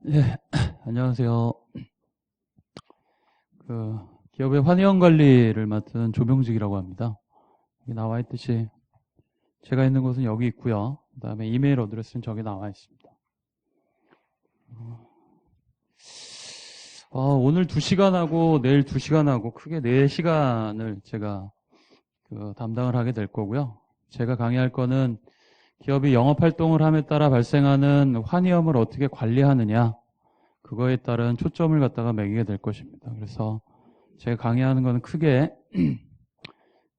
예, 안녕하세요. 기업의 환경 관리를 맡은 조명직이라고 합니다. 여기 나와 있듯이 제가 있는 곳은 여기 있고요. 그 다음에 이메일 어드레스는 저기 나와 있습니다. 오늘 2시간하고 내일 2시간하고 크게 4시간을 제가 담당을 하게 될 거고요. 제가 강의할 거는 기업이 영업활동을 함에 따라 발생하는 환위험을 어떻게 관리하느냐, 그거에 따른 초점을 갖다가 매기게 될 것입니다. 그래서 제가 강의하는 거는 크게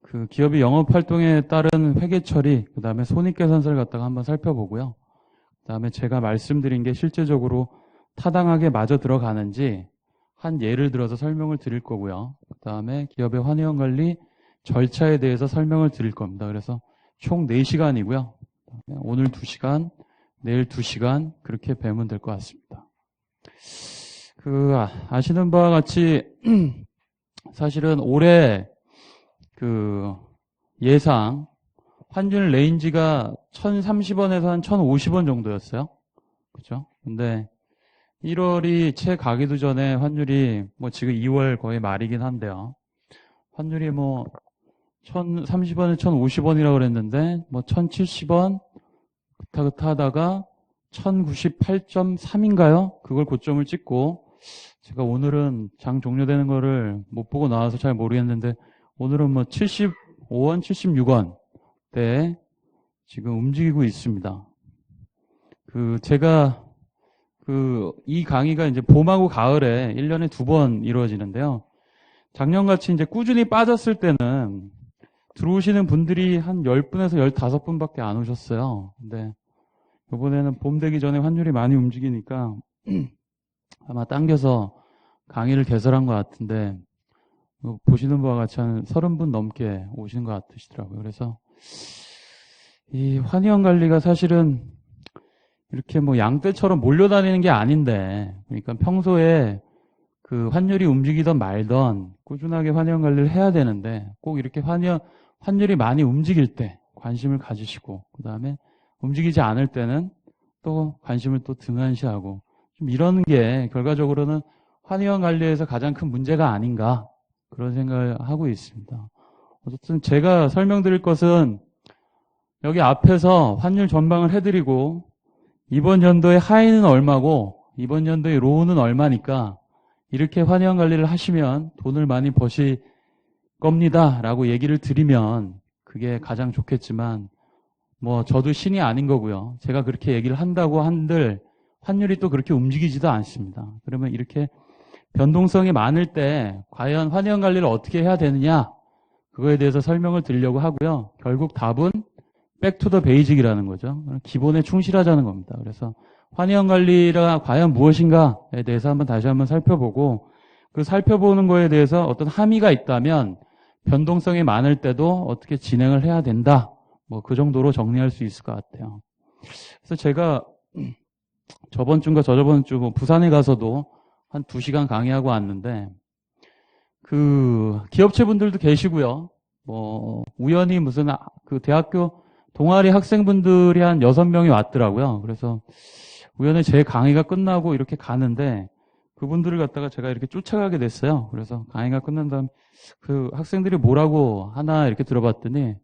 그 기업이 영업활동에 따른 회계 처리, 그 다음에 손익계산서를 갖다가 한번 살펴보고요. 그 다음에 제가 말씀드린 게 실제적으로 타당하게 맞아 들어가는지 한 예를 들어서 설명을 드릴 거고요. 그 다음에 기업의 환위험 관리 절차에 대해서 설명을 드릴 겁니다. 그래서 총 4시간이고요. 오늘 2시간, 내일 2시간 그렇게 배우면 될 것 같습니다. 아시는 바와 같이 사실은 올해 예상 환율 레인지가 1,030원에서 한 1,050원 정도였어요. 그죠? 근데 1월이 채 가기도 전에 환율이 지금 2월 거의 말이긴 한데요. 환율이 1,030원에 1,050원이라고 그랬는데 1,070원 그타그타 하다가 1,098.3인가요? 그걸 고점을 찍고, 제가 오늘은 장 종료되는 거를 못 보고 나와서 잘 모르겠는데 오늘은 75원, 76원 대 지금 움직이고 있습니다. 제가 이 강의가 이제 봄하고 가을에 1년에 2번 이루어지는데요. 작년같이 이제 꾸준히 빠졌을 때는 들어오시는 분들이 한 10분에서 15분밖에 안 오셨어요. 근데 이번에는 봄 되기 전에 환율이 많이 움직이니까 아마 당겨서 강의를 개설한 것 같은데, 보시는 바와 같이 한 30분 넘게 오시는 것 같으시더라고요. 그래서 이 환위험 관리가 사실은 이렇게 양떼처럼 몰려다니는 게 아닌데, 그러니까 평소에 환율이 움직이던 말던 꾸준하게 환위험 관리를 해야 되는데, 꼭 이렇게 환율이 많이 움직일 때 관심을 가지시고, 그 다음에 움직이지 않을 때는 또 관심을 또 등한시하고, 좀 이런 게 결과적으로는 환위험 관리에서 가장 큰 문제가 아닌가, 그런 생각을 하고 있습니다. 어쨌든 제가 설명드릴 것은 여기 앞에서 환율 전망을 해드리고, 이번 연도의 하이는 얼마고 이번 연도의 로우는 얼마니까 이렇게 환위험 관리를 하시면 돈을 많이 버실 겁니다 라고 얘기를 드리면 그게 가장 좋겠지만, 저도 신이 아닌 거고요. 제가 그렇게 얘기를 한다고 한들 환율이 또 그렇게 움직이지도 않습니다. 그러면 이렇게 변동성이 많을 때 과연 환위험 관리를 어떻게 해야 되느냐, 그거에 대해서 설명을 드리려고 하고요. 결국 답은 백투더 베이직이라는 거죠. 기본에 충실하자는 겁니다. 그래서 환위험 관리가 과연 무엇인가에 대해서 다시 한번 살펴보고, 살펴보는 거에 대해서 어떤 함의가 있다면 변동성이 많을 때도 어떻게 진행을 해야 된다, 그 정도로 정리할 수 있을 것 같아요. 그래서 제가 저번 주인가 저저번 주 부산에 가서도 한 2시간 강의하고 왔는데, 기업체 분들도 계시고요. 우연히 무슨 대학교 동아리 학생분들이 한 6명이 왔더라고요. 그래서 우연히 제 강의가 끝나고 이렇게 가는데 그분들을 갖다가 제가 이렇게 쫓아가게 됐어요. 그래서 강의가 끝난 다음 학생들이 뭐라고 하나 이렇게 들어봤더니,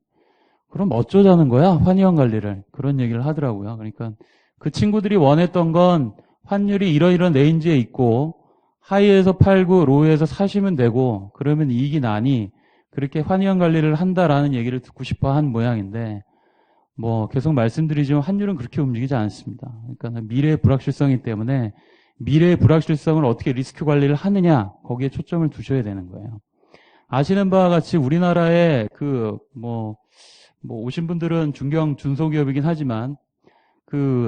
그럼 어쩌자는 거야? 환위험 관리를. 그런 얘기를 하더라고요. 그러니까 그 친구들이 원했던 건 환율이 이런 레인지에 있고 하이에서 팔고 로우에서 사시면 되고 그러면 이익이 나니 그렇게 환위험 관리를 한다라는 얘기를 듣고 싶어 한 모양인데, 계속 말씀드리지만 환율은 그렇게 움직이지 않습니다. 그러니까 미래의 불확실성이기 때문에 미래의 불확실성을 어떻게 리스크 관리를 하느냐, 거기에 초점을 두셔야 되는 거예요. 아시는 바와 같이 우리나라에 오신 분들은 중소기업이긴 하지만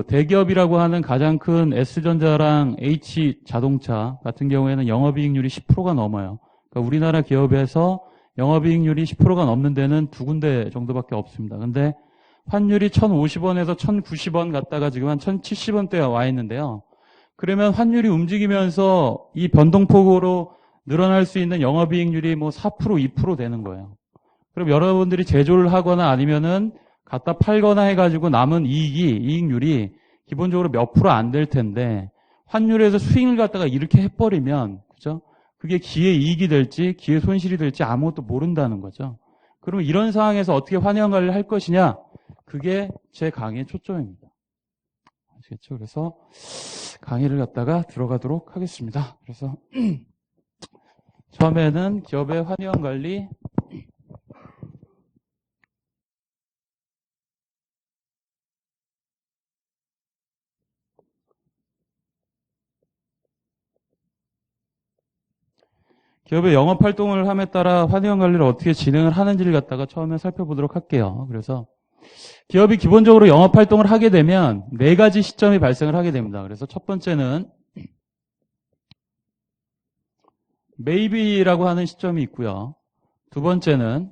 대기업이라고 하는 가장 큰 S전자랑 H자동차 같은 경우에는 영업이익률이 10%가 넘어요. 그러니까 우리나라 기업에서 영업이익률이 10%가 넘는 데는 2군데 정도밖에 없습니다. 근데 환율이 1,050원에서 1,090원 갔다가 지금 한 1,070원대에 와 있는데요. 그러면 환율이 움직이면서 이 변동폭으로 늘어날 수 있는 영업이익률이 4%, 2% 되는 거예요. 그럼 여러분들이 제조를 하거나 아니면은 갖다 팔거나 해가지고 남은 이익률이 기본적으로 몇 프로 안 될 텐데, 환율에서 스윙을 갖다가 이렇게 해버리면, 그죠? 그게 기회 이익이 될지, 기회 손실이 될지 아무것도 모른다는 거죠. 그러면 이런 상황에서 어떻게 환경 관리를 할 것이냐? 그게 제 강의의 초점입니다. 아시겠죠? 그래서 강의를 갖다가 들어가도록 하겠습니다. 그래서 처음에는 기업의 환경 관리, 기업의 영업 활동을 함에 따라 환경 관리를 어떻게 진행을 하는지를 갖다가 처음에 살펴보도록 할게요. 그래서 기업이 기본적으로 영업 활동을 하게 되면 네 가지 시점이 발생을 하게 됩니다. 그래서 첫 번째는 매입이라고 하는 시점이 있고요. 두 번째는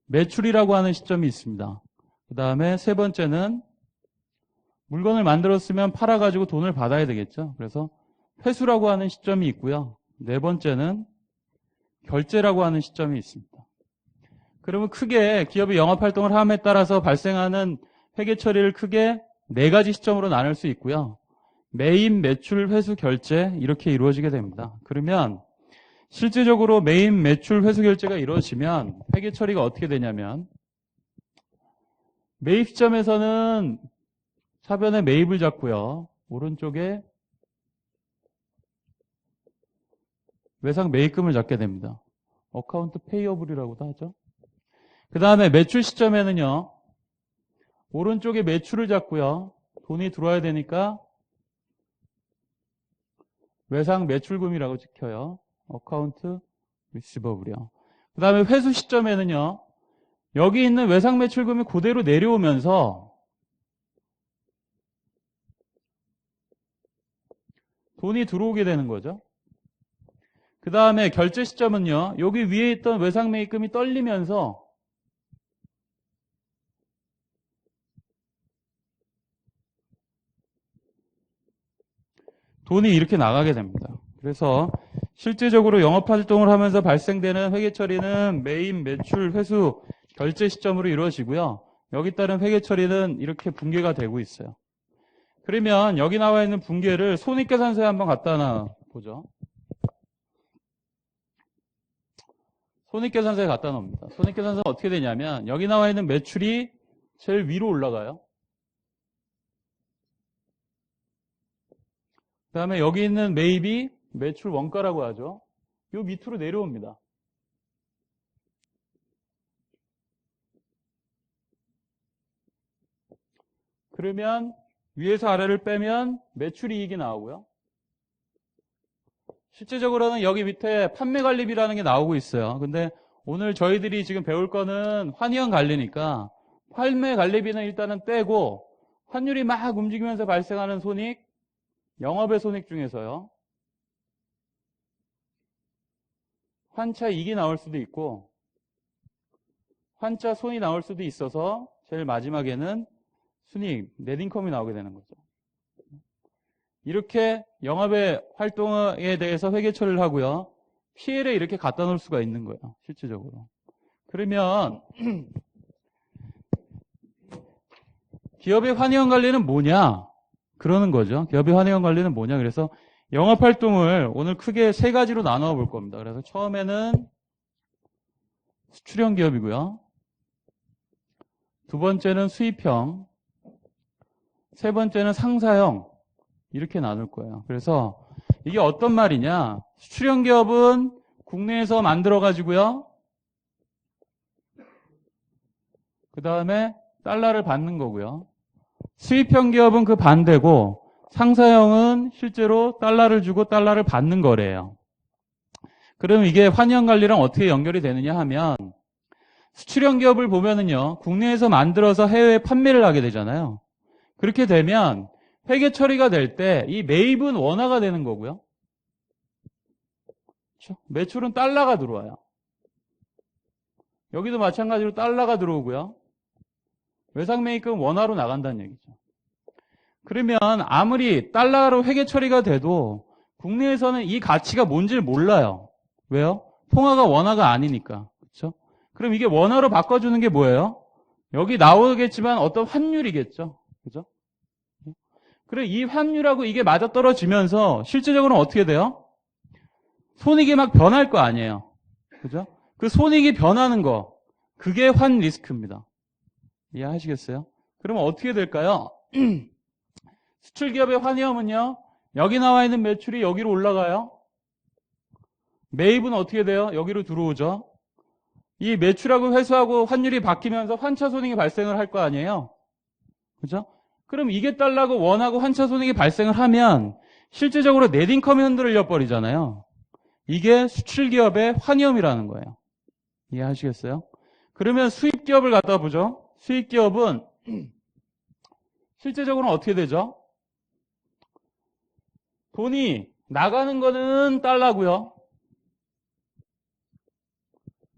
매출이라고 하는 시점이 있습니다. 그 다음에 세 번째는 물건을 만들었으면 팔아가지고 돈을 받아야 되겠죠. 그래서 회수라고 하는 시점이 있고요. 네 번째는 결제라고 하는 시점이 있습니다. 그러면 크게 기업이 영업활동을 함에 따라서 발생하는 회계 처리를 크게 네 가지 시점으로 나눌 수 있고요. 매입, 매출, 회수, 결제 이렇게 이루어지게 됩니다. 그러면 실제적으로 매입, 매출, 회수, 결제가 이루어지면 회계 처리가 어떻게 되냐면 매입 시점에서는 차변에 매입을 잡고요. 오른쪽에 외상 매입금을 잡게 됩니다. 어카운트 페이어블이라고도 하죠. 그 다음에 매출 시점에는요. 오른쪽에 매출을 잡고요. 돈이 들어와야 되니까 외상 매출금이라고 찍혀요. 어카운트 리시버블이요. 그 다음에 회수 시점에는요. 여기 있는 외상 매출금이 그대로 내려오면서 돈이 들어오게 되는 거죠. 그 다음에 결제 시점은요. 여기 위에 있던 외상 매입금이 떨리면서 돈이 이렇게 나가게 됩니다. 그래서 실제적으로 영업활동을 하면서 발생되는 회계처리는 매입, 매출, 회수, 결제 시점으로 이루어지고요. 여기 따른 회계처리는 이렇게 분계가 되고 있어요. 그러면 여기 나와 있는 분계를 손익계산서에 한번 갖다 놔보죠. 손익계산서에 갖다 놓습니다. 손익계산서는 어떻게 되냐면 여기 나와 있는 매출이 제일 위로 올라가요. 그 다음에 여기 있는 매입이 매출 원가라고 하죠. 요 밑으로 내려옵니다. 그러면 위에서 아래를 빼면 매출이익이 나오고요. 실제적으로는 여기 밑에 판매관리비라는 게 나오고 있어요. 근데 오늘 저희들이 지금 배울 거는 환위원 관리니까 판매관리비는 일단은 떼고 환율이 막 움직이면서 발생하는 손익, 영업의 손익 중에서요. 환차 이익이 나올 수도 있고 환차 손이 나올 수도 있어서 제일 마지막에는 순이익, 넷인컴이 나오게 되는 거죠. 이렇게 영업의 활동에 대해서 회계 처리를 하고요. PL에 이렇게 갖다 놓을 수가 있는 거예요. 실질적으로. 그러면 기업의 환위원 관리는 뭐냐? 그러는 거죠. 기업의 환위원 관리는 뭐냐? 그래서 영업 활동을 오늘 크게 세 가지로 나누어 볼 겁니다. 그래서 처음에는 수출형 기업이고요. 두 번째는 수입형, 세 번째는 상사형 이렇게 나눌 거예요. 그래서 이게 어떤 말이냐? 수출형 기업은 국내에서 만들어 가지고요. 그 다음에 달러를 받는 거고요. 수입형 기업은 그 반대고 상사형은 실제로 달러를 주고 달러를 받는 거래요. 그럼 이게 환위원 관리랑 어떻게 연결이 되느냐 하면 수출형 기업을 보면은요. 국내에서 만들어서 해외에 판매를 하게 되잖아요. 그렇게 되면 회계 처리가 될 때 이 매입은 원화가 되는 거고요. 그렇죠? 매출은 달러가 들어와요. 여기도 마찬가지로 달러가 들어오고요. 외상 매입금은 원화로 나간다는 얘기죠. 그러면 아무리 달러로 회계 처리가 돼도 국내에서는 이 가치가 뭔지를 몰라요. 왜요? 통화가 원화가 아니니까. 그렇죠? 그럼 이게 원화로 바꿔주는 게 뭐예요? 여기 나오겠지만 어떤 환율이겠죠. 그죠? 그래, 이 환율하고 이게 맞아떨어지면서 실제적으로는 어떻게 돼요? 손익이 막 변할 거 아니에요. 그죠? 그 손익이 변하는 거, 그게 환 리스크입니다. 이해하시겠어요? 그러면 어떻게 될까요? 수출기업의 환위험은요, 여기 나와 있는 매출이 여기로 올라가요. 매입은 어떻게 돼요? 여기로 들어오죠. 이 매출하고 회수하고 환율이 바뀌면서 환차 손익이 발생을 할 거 아니에요. 그죠? 그럼 이게 달라고 원하고 환차 손익이 발생을 하면 실제적으로 넷인컴이 흔들려 버리잖아요. 이게 수출기업의 환위험이라는 거예요. 이해하시겠어요? 그러면 수입기업을 갖다 보죠. 수입기업은 실제적으로는 어떻게 되죠? 돈이 나가는 거는 달러고요.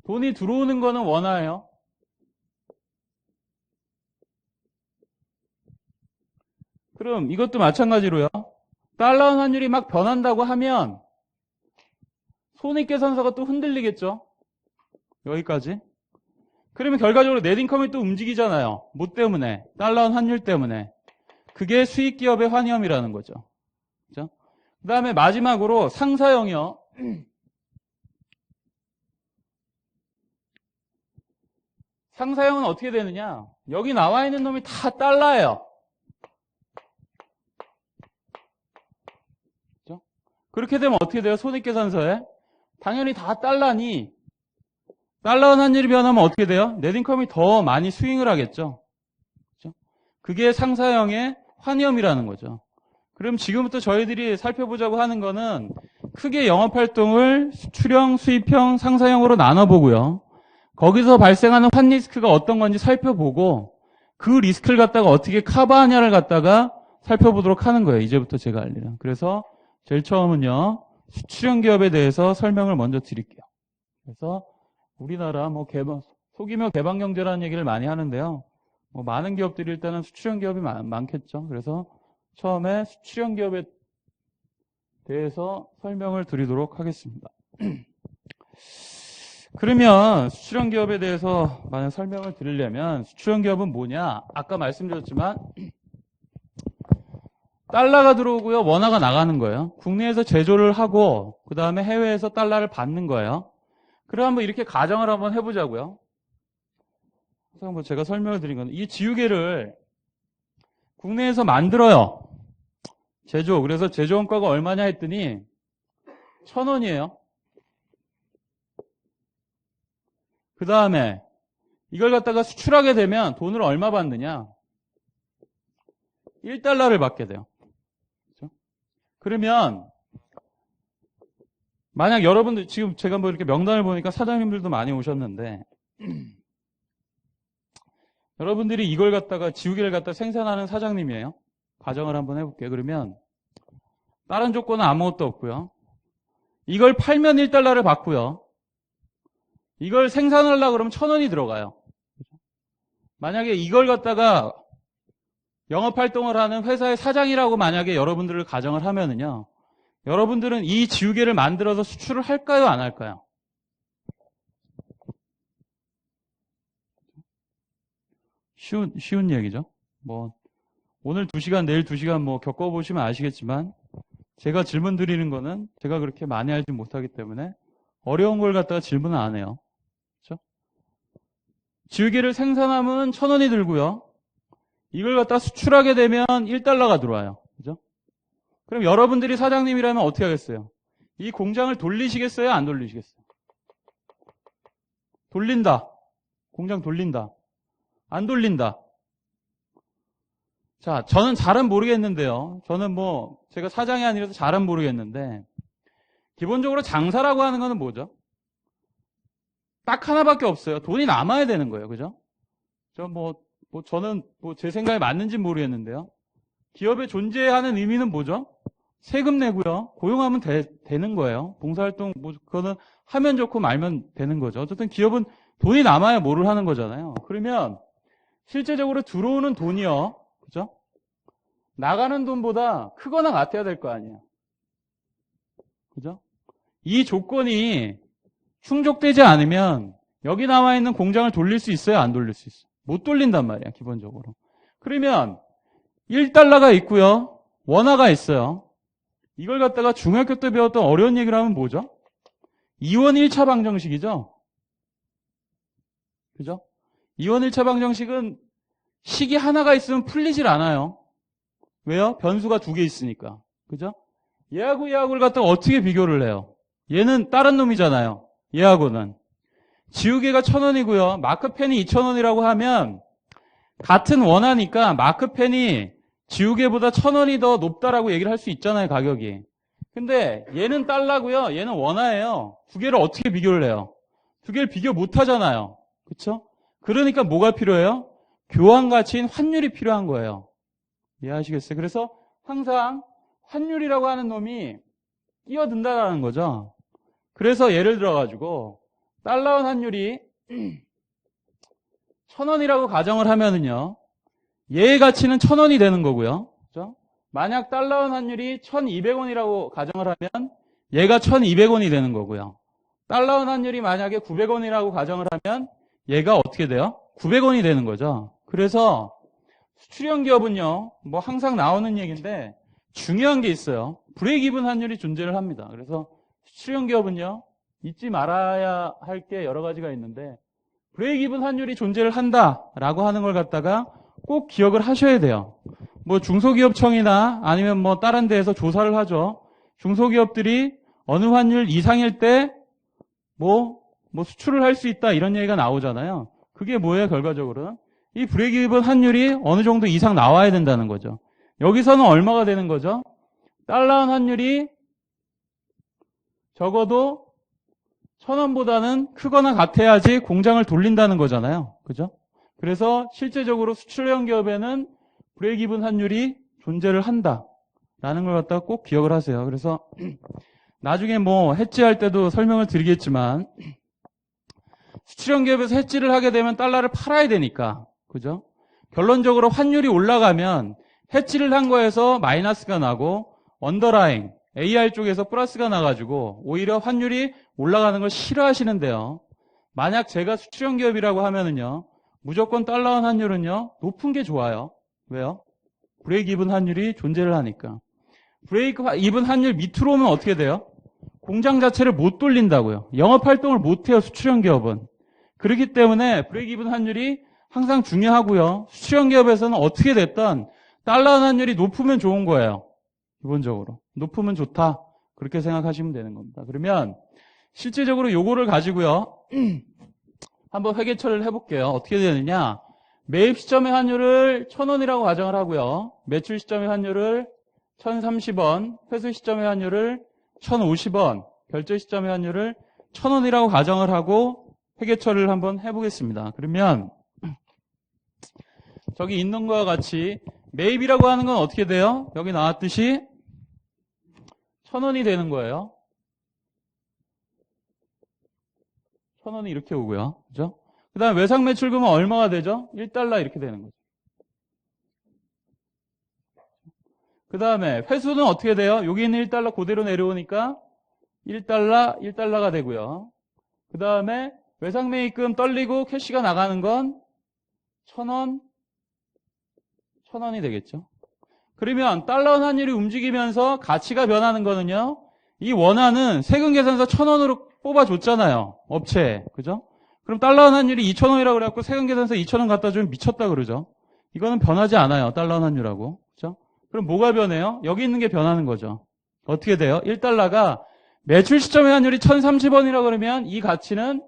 돈이 들어오는 거는 원화예요. 그럼 이것도 마찬가지로요. 달러 환율이 막 변한다고 하면 손익계산서가 또 흔들리겠죠. 여기까지. 그러면 결과적으로 넷인컴이 또 움직이잖아요. 뭐 때문에? 달러 환율 때문에. 그게 수익기업의 환위험이라는 거죠. 그죠? 그 다음에 마지막으로 상사형이요. 상사형은 어떻게 되느냐? 여기 나와 있는 놈이 다 달러예요. 그죠? 그렇게 되면 어떻게 돼요? 손익계산서에? 당연히 다 달러니 달러 환율이 변하면 어떻게 돼요? 넷인컴이 더 많이 스윙을 하겠죠. 그죠? 그게 상사형의 환위험이라는 거죠. 그럼 지금부터 저희들이 살펴보자고 하는 거는 크게 영업활동을 수출형, 수입형, 상사형으로 나눠보고요. 거기서 발생하는 환 리스크가 어떤 건지 살펴보고 그 리스크를 갖다가 어떻게 커버하냐를 갖다가 살펴보도록 하는 거예요. 이제부터 제가 할 일은. 그래서 제일 처음은요. 수출형 기업에 대해서 설명을 먼저 드릴게요. 그래서 우리나라 소규모 개방경제라는 얘기를 많이 하는데요. 많은 기업들이 일단은 수출형 기업이 많겠죠. 그래서 처음에 수출형 기업에 대해서 설명을 드리도록 하겠습니다. 그러면 수출형 기업에 대해서 만약 설명을 드리려면 수출형 기업은 뭐냐? 아까 말씀드렸지만 달러가 들어오고요. 원화가 나가는 거예요. 국내에서 제조를 하고 그 다음에 해외에서 달러를 받는 거예요. 그럼 한번 이렇게 가정을 한번 해보자고요. 그래서 제가 설명을 드린 건 이 지우개를 국내에서 만들어요. 제조. 그래서 제조 원가가 얼마냐 했더니 1,000원이에요. 그 다음에 이걸 갖다가 수출하게 되면 돈을 얼마 받느냐? 1달러를 받게 돼요. 그렇죠? 그러면 만약 여러분들 지금 제가 이렇게 명단을 보니까 사장님들도 많이 오셨는데 여러분들이 이걸 갖다가 지우개를 갖다 생산하는 사장님이에요. 가정을 한번 해볼게요. 그러면 다른 조건은 아무것도 없고요. 이걸 팔면 1달러를 받고요. 이걸 생산하려고 그러면 1,000원이 들어가요. 만약에 이걸 갖다가 영업활동을 하는 회사의 사장이라고 만약에 여러분들을 가정을 하면은요. 여러분들은 이 지우개를 만들어서 수출을 할까요? 안 할까요? 쉬운 얘기죠. 오늘 2시간, 내일 2시간 겪어보시면 아시겠지만 제가 질문 드리는 거는 제가 그렇게 많이 알지 못하기 때문에 어려운 걸 갖다가 질문을 안 해요. 그렇죠? 지우개를 생산하면 1,000원이 들고요. 이걸 갖다 수출하게 되면 1달러가 들어와요. 그죠? 그럼 여러분들이 사장님이라면 어떻게 하겠어요? 이 공장을 돌리시겠어요? 안 돌리시겠어요? 돌린다. 공장 돌린다. 안 돌린다. 자, 저는 잘은 모르겠는데요. 저는 제가 사장이 아니라서 잘은 모르겠는데, 기본적으로 장사라고 하는 거는 뭐죠? 딱 하나밖에 없어요. 돈이 남아야 되는 거예요. 그죠? 저는 제 생각이 맞는지 모르겠는데요. 기업에 존재하는 의미는 뭐죠? 세금 내고요. 고용하면 되는 거예요. 봉사활동, 그거는 하면 좋고 말면 되는 거죠. 어쨌든 기업은 돈이 남아야 뭐를 하는 거잖아요. 그러면 실제적으로 들어오는 돈이요. 그죠? 나가는 돈보다 크거나 같아야 될 거 아니에요. 그죠? 이 조건이 충족되지 않으면 여기 나와 있는 공장을 돌릴 수 있어요? 안 돌릴 수 있어요? 못 돌린단 말이야, 기본적으로. 그러면 1달러가 있고요. 원화가 있어요. 이걸 갖다가 중학교 때 배웠던 어려운 얘기를 하면 뭐죠? 2원 1차 방정식이죠. 그죠? 2원 1차 방정식은 식이 하나가 있으면 풀리질 않아요. 왜요? 변수가 두 개 있으니까. 그죠? 얘하고 얘하고를 갖다가 어떻게 비교를 해요? 얘는 다른 놈이잖아요. 얘하고는. 지우개가 1,000원이고요. 마크펜이 2,000원이라고 하면 같은 원화니까 마크펜이 지우개보다 1,000원이 더 높다라고 얘기를 할 수 있잖아요, 가격이. 근데 얘는 달러고요. 얘는 원화예요. 두 개를 어떻게 비교를 해요? 두 개를 비교 못 하잖아요. 그렇죠? 그러니까 뭐가 필요해요? 교환 가치인 환율이 필요한 거예요. 이해하시겠어요? 그래서 항상 환율이라고 하는 놈이 끼어든다라는 거죠. 그래서 예를 들어가지고 달러원 환율이 1,000원이라고 가정을 하면은요, 얘의 가치는 1,000원이 되는 거고요. 그죠? 만약 달러원 환율이 1,200원이라고 가정을 하면 얘가 1,200원이 되는 거고요. 달러원 환율이 만약에 900원이라고 가정을 하면 얘가 어떻게 돼요? 900원이 되는 거죠. 그래서 수출형 기업은요, 뭐 항상 나오는 얘기인데 중요한 게 있어요. 브레이크 이븐 환율이 존재를 합니다. 그래서 수출형 기업은요, 잊지 말아야 할 게 여러 가지가 있는데 브레이크 이븐 환율이 존재를 한다라고 하는 걸 갖다가 꼭 기억을 하셔야 돼요. 뭐 중소기업청이나 아니면 뭐 다른 데에서 조사를 하죠. 중소기업들이 어느 환율 이상일 때 뭐 수출을 할 수 있다 이런 얘기가 나오잖아요. 그게 뭐예요, 결과적으로는? 이 브레이크 이븐 환율이 어느 정도 이상 나와야 된다는 거죠. 여기서는 얼마가 되는 거죠? 달러원 환율이 적어도 1,000원보다는 크거나 같아야지 공장을 돌린다는 거잖아요. 그죠? 그래서 실제적으로 수출형 기업에는 브레이크 이븐 환율이 존재를 한다라는 걸 갖다가 꼭 기억을 하세요. 그래서 나중에 뭐 해지할 때도 설명을 드리겠지만 수출형 기업에서 해지를 하게 되면 달러를 팔아야 되니까, 그죠? 결론적으로 환율이 올라가면 해지를 한 거에서 마이너스가 나고 언더라인 AR 쪽에서 플러스가 나가지고 오히려 환율이 올라가는 걸 싫어하시는데요. 만약 제가 수출형 기업이라고 하면은요, 무조건 달러원 환율은요, 높은 게 좋아요. 왜요? 브레이크 이븐 환율이 존재를 하니까. 브레이크 이븐 환율 밑으로 오면 어떻게 돼요? 공장 자체를 못 돌린다고요. 영업 활동을 못 해요, 수출형 기업은. 그렇기 때문에 브레이크 이븐 환율이 항상 중요하고요. 수출형 기업에서는 어떻게 됐든 달러원 환율이 높으면 좋은 거예요. 기본적으로. 높으면 좋다. 그렇게 생각하시면 되는 겁니다. 그러면 실제적으로 요거를 가지고요. 한번 회계처리를 해볼게요. 어떻게 되느냐. 매입 시점의 환율을 1,000원이라고 가정을 하고요. 매출 시점의 환율을 1,030원, 회수 시점의 환율을 1,050원, 결제 시점의 환율을 1,000원이라고 가정을 하고 회계처리를 한번 해보겠습니다. 그러면 저기 있는 거와 같이 매입이라고 하는 건 어떻게 돼요? 여기 나왔듯이 1,000원이 되는 거예요. 1,000원이 이렇게 오고요. 그죠? 그 다음에 외상 매출금은 얼마가 되죠? 1달러 이렇게 되는 거죠. 그 다음에 회수는 어떻게 돼요? 여기 있는 1달러 그대로 내려오니까 1달러, 1달러가 되고요. 그 다음에 외상 매입금 떨리고 캐시가 나가는 건 1,000원, 1,000원이 되겠죠. 그러면 달러 환율이 움직이면서 가치가 변하는 거는요, 이 원화는 세금 계산서 1,000원으로 뽑아줬잖아요. 업체에. 그죠? 그럼 달러 환율이 2,000원이라고 그래갖고 세금 계산서 2,000원 갖다 주면 미쳤다 그러죠. 이거는 변하지 않아요. 달러 환율하고. 그죠? 그럼 뭐가 변해요? 여기 있는 게 변하는 거죠. 어떻게 돼요? 1달러가 매출 시점의 환율이 1,030원이라고 그러면 이 가치는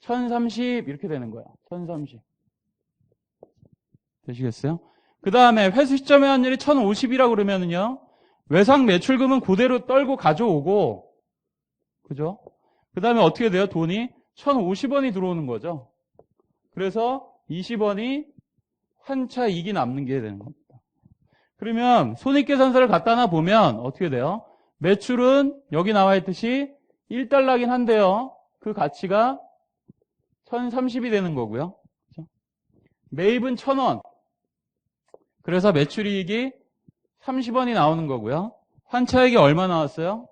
1,030 이렇게 되는 거예요. 1,030. 되시겠어요? 그 다음에 회수 시점의 환율이 1,050이라고 그러면은요, 외상 매출금은 그대로 떨고 가져오고, 그죠? 그 다음에 어떻게 돼요? 돈이 1,050원이 들어오는 거죠. 그래서 20원이 환차 이익이 남는 게 되는 겁니다. 그러면 손익계산서를 갖다 놔 보면 어떻게 돼요? 매출은 여기 나와 있듯이 1달러긴 한데요. 그 가치가 1,030이 되는 거고요. 그렇죠? 매입은 1,000원. 그래서 매출이익이 30원이 나오는 거고요. 환차액이 얼마 나왔어요?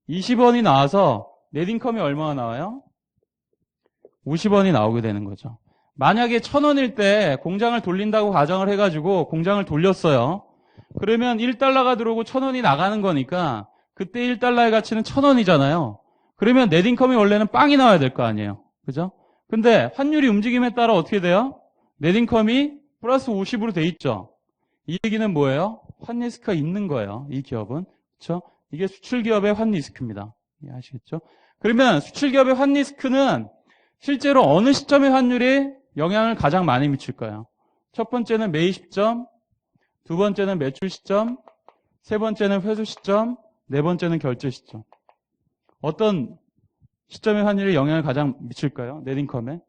20원이 나와서 넷인컴이 얼마가 나와요? 50원이 나오게 되는 거죠. 만약에 1,000원일 때 공장을 돌린다고 가정을 해가지고 공장을 돌렸어요. 그러면 1달러가 들어오고 1,000원이 나가는 거니까 그때 1달러의 가치는 1,000원이잖아요. 그러면 넷인컴이 원래는 빵이 나와야 될 거 아니에요. 그죠? 근데 환율이 움직임에 따라 어떻게 돼요? 넷인컴이 플러스 50으로 돼 있죠. 이 얘기는 뭐예요? 환리스크가 있는 거예요. 이 기업은. 그렇죠? 이게 수출기업의 환리스크입니다. 이해하시겠죠? 그러면 수출기업의 환리스크는 실제로 어느 시점의 환율에 영향을 가장 많이 미칠까요? 첫 번째는 매입 시점, 두 번째는 매출 시점, 세 번째는 회수 시점, 네 번째는 결제 시점. 어떤 시점의 환율에 영향을 가장 미칠까요? 넷인컴에.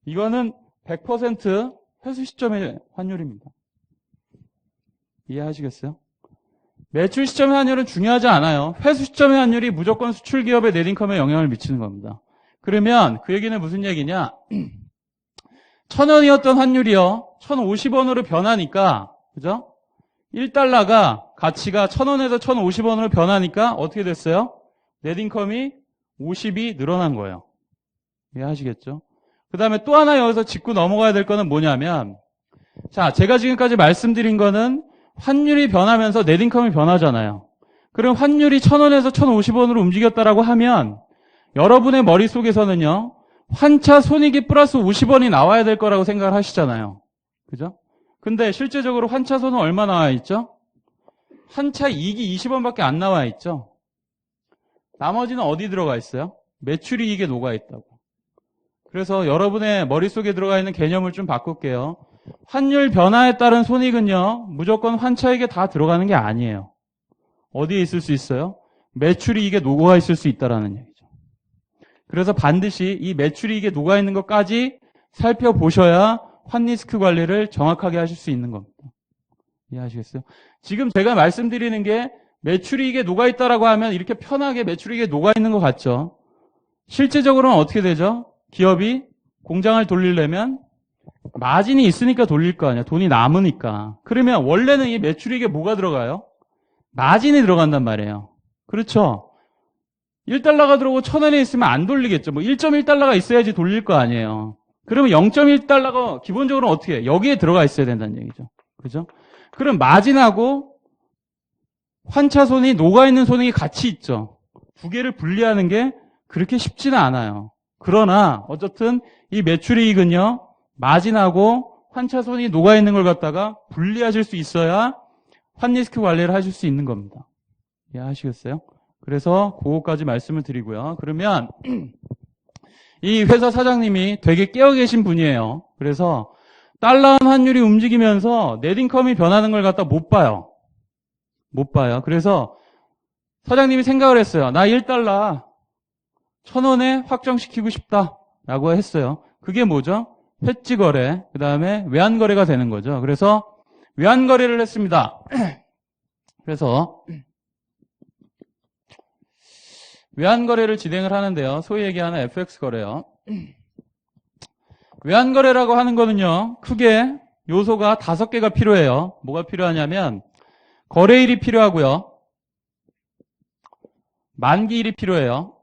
이거는 100% 회수 시점의 환율입니다. 이해하시겠어요? 매출 시점의 환율은 중요하지 않아요. 회수 시점의 환율이 무조건 수출기업의 넷인컴에 영향을 미치는 겁니다. 그러면 그 얘기는 무슨 얘기냐? 1,000원이었던 환율이요. 1,050원으로 변하니까, 그죠? 1달러가 가치가 1,000원에서 1,050원으로 변하니까 어떻게 됐어요? 넷인컴이 50이 늘어난 거예요. 이해하시겠죠? 그 다음에 또 하나 여기서 짚고 넘어가야 될 거는 뭐냐면, 자, 제가 지금까지 말씀드린 거는 환율이 변하면서 넷인컴이 변하잖아요. 그럼 환율이 1,000원에서 1,050원으로 움직였다라고 하면 여러분의 머릿속에서는요, 환차 손익이 플러스 50원이 나와야 될 거라고 생각을 하시잖아요. 그죠? 근데 실제적으로 환차 손은 얼마 나와 있죠? 환차 이익이 20원밖에 안 나와 있죠? 나머지는 어디 들어가 있어요? 매출 이익에 녹아 있다고. 그래서 여러분의 머릿속에 들어가 있는 개념을 좀 바꿀게요. 환율 변화에 따른 손익은요, 무조건 환차익에 다 들어가는 게 아니에요. 어디에 있을 수 있어요? 매출이익에 녹아 있을 수 있다라는 얘기죠. 그래서 반드시 이 매출이익에 녹아 있는 것까지 살펴보셔야 환리스크 관리를 정확하게 하실 수 있는 겁니다. 이해하시겠어요? 지금 제가 말씀드리는 게 매출이익에 녹아 있다라고 하면 이렇게 편하게 매출이익에 녹아 있는 것 같죠? 실제적으로는 어떻게 되죠? 기업이 공장을 돌리려면 마진이 있으니까 돌릴 거 아니야. 돈이 남으니까. 그러면 원래는 이 매출이익에 뭐가 들어가요? 마진이 들어간단 말이에요. 그렇죠? 1달러가 들어오고 1,000원이 있으면 안 돌리겠죠. 뭐 1.1달러가 있어야지 돌릴 거 아니에요. 그러면 0.1달러가 기본적으로 어떻게 해요? 여기에 들어가 있어야 된다는 얘기죠. 그죠? 그럼 마진하고 환차손이 녹아있는 손익이 같이 있죠. 두 개를 분리하는 게 그렇게 쉽지는 않아요. 그러나 어쨌든 이 매출이익은요, 마진하고 환차손이 녹아있는 걸 갖다가 분리하실 수 있어야 환리스크 관리를 하실 수 있는 겁니다. 이해하시겠어요? 그래서 그거까지 말씀을 드리고요. 그러면 이 회사 사장님이 되게 깨어 계신 분이에요. 그래서 달러 환율이 움직이면서 넷인컴이 변하는 걸 갖다 못 봐요. 못 봐요. 그래서 사장님이 생각을 했어요. 나 1달러 1,000원에 확정시키고 싶다라고 했어요. 그게 뭐죠? 회지 거래, 그 다음에 외환 거래가 되는 거죠. 그래서 외환 거래를 했습니다. 그래서 외환 거래를 진행을 하는데요. 소위 얘기하는 FX 거래요. 외환 거래라고 하는 거는요, 크게 요소가 5개가 필요해요. 뭐가 필요하냐면 거래일이 필요하고요, 만기일이 필요해요.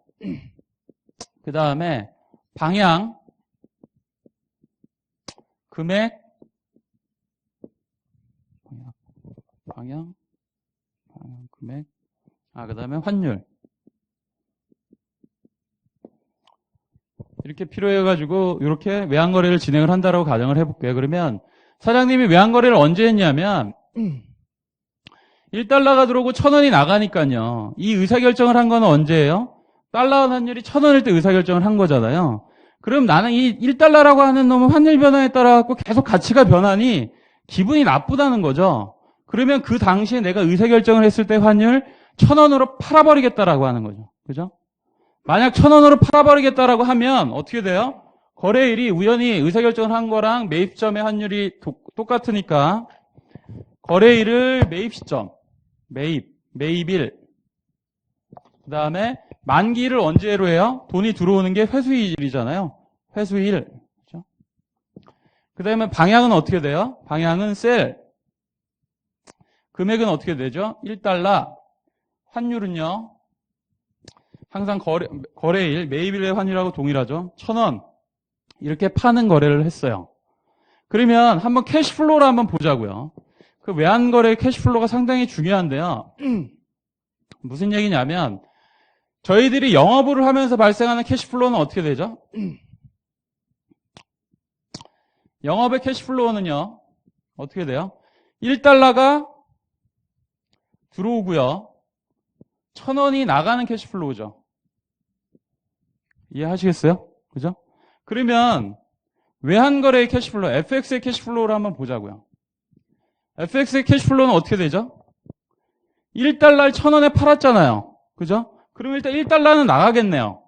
그 다음에 방향, 금액, 금액, 그 다음에 환율. 이렇게 필요해가지고 이렇게 외환거래를 진행을 한다라고 가정을 해볼게요. 그러면 사장님이 외환거래를 언제 했냐면 1달러가 들어오고 1,000원이 나가니까요. 이 의사결정을 한 거는 언제예요? 달러 환율이 1,000원일 때 의사결정을 한 거잖아요. 그럼 나는 이 1달러라고 하는 놈은 환율 변화에 따라 계속 가치가 변하니 기분이 나쁘다는 거죠. 그러면 그 당시에 내가 의사결정을 했을 때 환율 1,000원으로 팔아버리겠다라고 하는 거죠. 그죠? 만약 1,000원으로 팔아버리겠다라고 하면 어떻게 돼요? 거래일이 우연히 의사결정을 한 거랑 매입점의 환율이 똑같으니까 거래일을 매입 시점, 매입일, 그 다음에 만기일을 언제로 해요? 돈이 들어오는 게 회수일이잖아요. 회수일. 그렇죠? 그 다음에 방향은 어떻게 돼요? 방향은 셀. 금액은 어떻게 되죠? 1달러. 환율은요, 항상 거래일, 매입일의 환율하고 동일하죠. 1,000원. 이렇게 파는 거래를 했어요. 그러면 한번 캐시플로우를 한번 보자고요. 그 외환거래 캐시플로우가 상당히 중요한데요. 무슨 얘기냐면 저희들이 영업을 하면서 발생하는 캐시플로우는 어떻게 되죠? 영업의 캐시플로우는요. 어떻게 돼요? 1달러가 들어오고요. 1,000원이 나가는 캐시플로우죠. 이해하시겠어요? 그죠? 그러면 외환거래의 캐시플로우, FX의 캐시플로우를 한번 보자고요. FX의 캐시플로우는 어떻게 되죠? 1달러를 1,000원에 팔았잖아요. 그죠? 그럼 일단 1달러는 나가겠네요.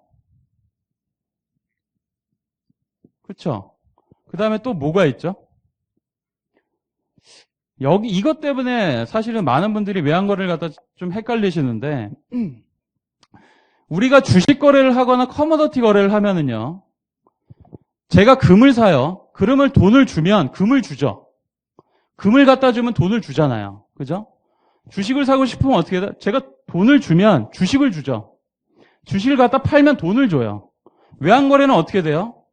그렇죠? 그 다음에 또 뭐가 있죠? 여기 이것 때문에 사실은 많은 분들이 외환거래를 갖다 좀 헷갈리시는데 우리가 주식 거래를 하거나 커머더티 거래를 하면은요. 제가 금을 사요. 그러면 돈을 주면 금을 주죠. 금을 갖다 주면 돈을 주잖아요. 그죠? 주식을 사고 싶으면 어떻게 해요? 제가 돈을 주면 주식을 주죠. 주식을 갖다 팔면 돈을 줘요. 외환거래는 어떻게 돼요?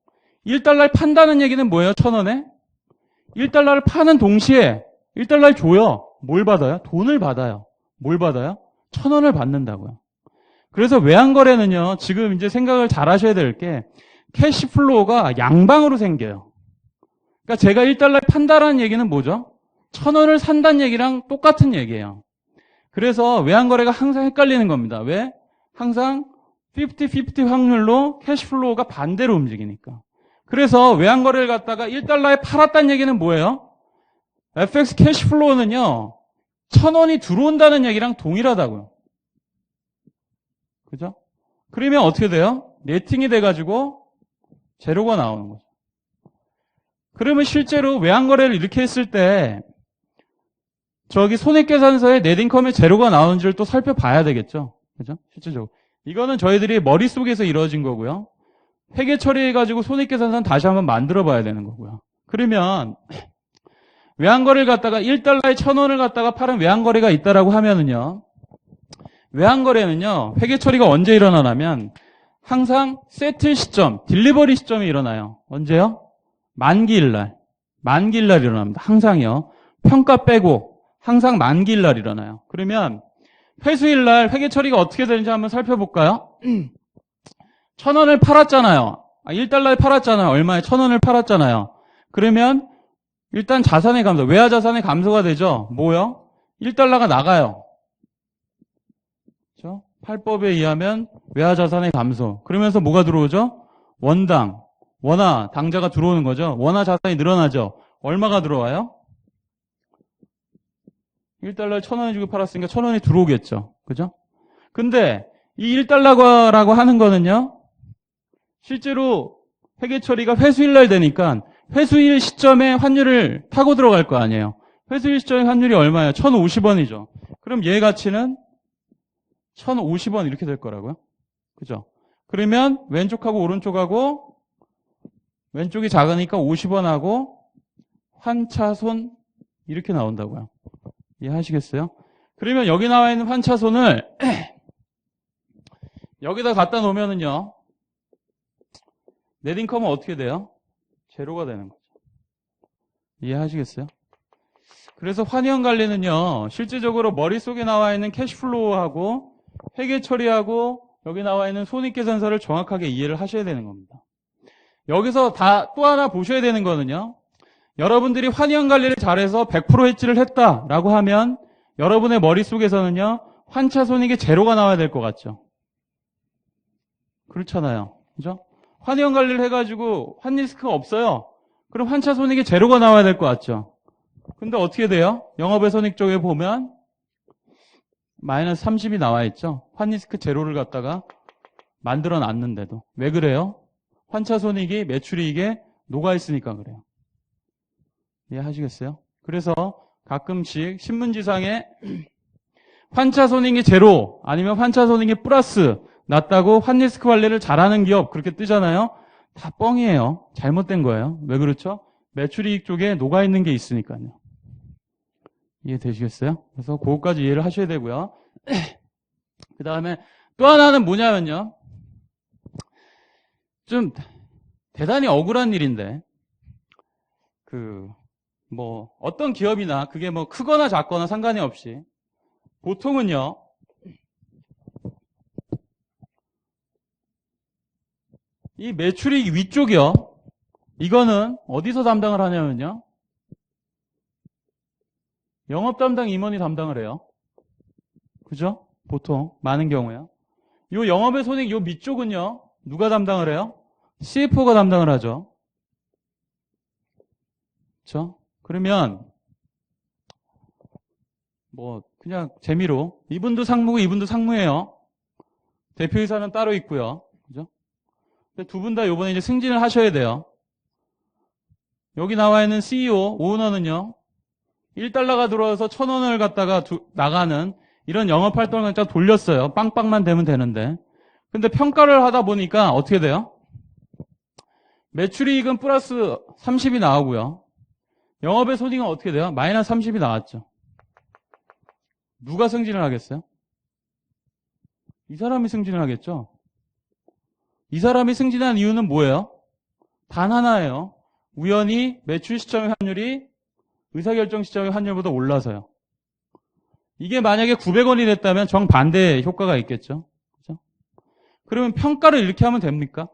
1달러를 판다는 얘기는 뭐예요? 1,000원에? 1달러를 파는 동시에 1달러를 줘요. 뭘 받아요? 돈을 받아요. 뭘 받아요? 1,000원을 받는다고요. 그래서 외환거래는요, 지금 이제 생각을 잘 하셔야 될 게, 캐시플로우가 양방으로 생겨요. 그러니까 제가 1달러를 판다라는 얘기는 뭐죠? 1,000원을 산다는 얘기랑 똑같은 얘기예요. 그래서 외환거래가 항상 헷갈리는 겁니다. 왜? 항상 50-50 확률로 캐시플로우가 반대로 움직이니까. 그래서 외환거래를 갖다가 1달러에 팔았다는 얘기는 뭐예요? FX 캐시플로우는요, 1,000원이 들어온다는 얘기랑 동일하다고요. 그죠? 그러면 어떻게 돼요? 네팅이 돼가지고 제로가 나오는 거죠. 그러면 실제로 외환거래를 이렇게 했을 때 저기 손익계산서에 넷인컴의 제로가 나오는지를 또 살펴봐야 되겠죠. 그죠? 실제적으로. 이거는 저희들이 머릿속에서 이루어진 거고요. 회계 처리해가지고 손익계산서는 다시 한번 만들어 봐야 되는 거고요. 그러면 외환거래를 갖다가 1달러에 1,000원을 갖다가 파는 외환거래가 있다라고 하면은요. 외환거래는요. 회계 처리가 언제 일어나냐면 항상 세틀 시점, 딜리버리 시점이 일어나요. 언제요? 만기일날. 만기일날 일어납니다. 항상요. 평가 빼고 항상 만기일날 일어나요. 그러면 회수일날 회계 처리가 어떻게 되는지 한번 살펴볼까요? 1,000원을 팔았잖아요. 1달러에 팔았잖아요. 얼마에? 1,000원을 팔았잖아요. 그러면 일단 자산의 감소, 외화 자산의 감소가 되죠. 뭐요? 1달러가 나가요. 그렇죠? 팔법에 의하면 외화 자산의 감소. 그러면서 뭐가 들어오죠? 원당, 원화, 당자가 들어오는 거죠. 원화 자산이 늘어나죠. 얼마가 들어와요? 1달러에 1,000원을 주고 팔았으니까 1,000원이 들어오겠죠. 그죠? 근데 이 1달러라고 하는 거는요. 실제로 회계 처리가 회수일 날 되니까 회수일 시점에 환율을 타고 들어갈 거 아니에요. 회수일 시점의 환율이 얼마예요? 1,050원이죠. 그럼 얘 가치는 1,050원 이렇게 될 거라고요. 그죠? 그러면 왼쪽하고 오른쪽하고 왼쪽이 작으니까 50원하고 환차손 이렇게 나온다고요. 이해하시겠어요? 그러면 여기 나와 있는 환차손을 여기다 갖다 놓으면은요. 넷인컴은 어떻게 돼요? 제로가 되는 거죠. 이해하시겠어요? 그래서 환위원 관리는요. 실질적으로 머릿속에 나와 있는 캐시플로우하고 회계 처리하고 여기 나와 있는 손익계산서를 정확하게 이해를 하셔야 되는 겁니다. 여기서 또 하나 보셔야 되는 거는요. 여러분들이 환위원 관리를 잘해서 100% 해지를 했다라고 하면 여러분의 머릿속에서는요. 환차 손익이 제로가 나와야 될 것 같죠. 그렇잖아요. 그죠? 환위원 관리를 해가지고 환리스크가 없어요. 그럼 환차 손익이 제로가 나와야 될 것 같죠. 근데 어떻게 돼요? 영업의 손익 쪽에 보면 마이너스 30이 나와 있죠. 환리스크 제로를 갖다가 만들어 놨는데도. 왜 그래요? 환차 손익이 매출이익에 녹아 있으니까 그래요. 이해하시겠어요? 그래서 가끔씩 신문지상에 환차 손익이 제로 아니면 환차 손익이 플러스 낮다고 환리스크 관리를 잘하는 기업 그렇게 뜨잖아요. 다 뻥이에요. 잘못된 거예요. 왜 그렇죠? 매출이익 쪽에 녹아있는 게 있으니까요. 이해되시겠어요? 그래서 그것까지 이해를 하셔야 되고요. 그 다음에 또 하나는 뭐냐면요. 좀 대단히 억울한 일인데 뭐 어떤 기업이나 그게 뭐 크거나 작거나 상관이 없이 보통은요. 이 매출이익 위쪽이요. 이거는 어디서 담당을 하냐면요. 영업 담당 임원이 담당을 해요. 그죠? 보통 많은 경우에요. 요 영업의 손익 요 밑쪽은요. 누가 담당을 해요? CFO가 담당을 하죠. 그렇죠? 그러면 뭐 그냥 재미로 이분도 상무고 이분도 상무예요. 대표이사는 따로 있고요. 그죠? 두 분 다 요번에 이제 승진을 하셔야 돼요. 여기 나와 있는 CEO, 오너는요. 1달러가 들어와서 1,000원을 갖다가 나가는 이런 영업 활동을 쫙 돌렸어요. 빵빵만 되면 되는데. 근데 평가를 하다 보니까 어떻게 돼요? 매출이익은 플러스 30이 나오고요. 영업의 손익은 어떻게 돼요? 마이너스 30이 나왔죠. 누가 승진을 하겠어요? 이 사람이 승진을 하겠죠. 이 사람이 승진한 이유는 뭐예요? 단 하나예요. 우연히 매출 시점의 환율이 의사결정 시점의 환율보다 올라서요. 이게 만약에 900원이 됐다면 정반대의 효과가 있겠죠. 그렇죠? 그러면 평가를 이렇게 하면 됩니까?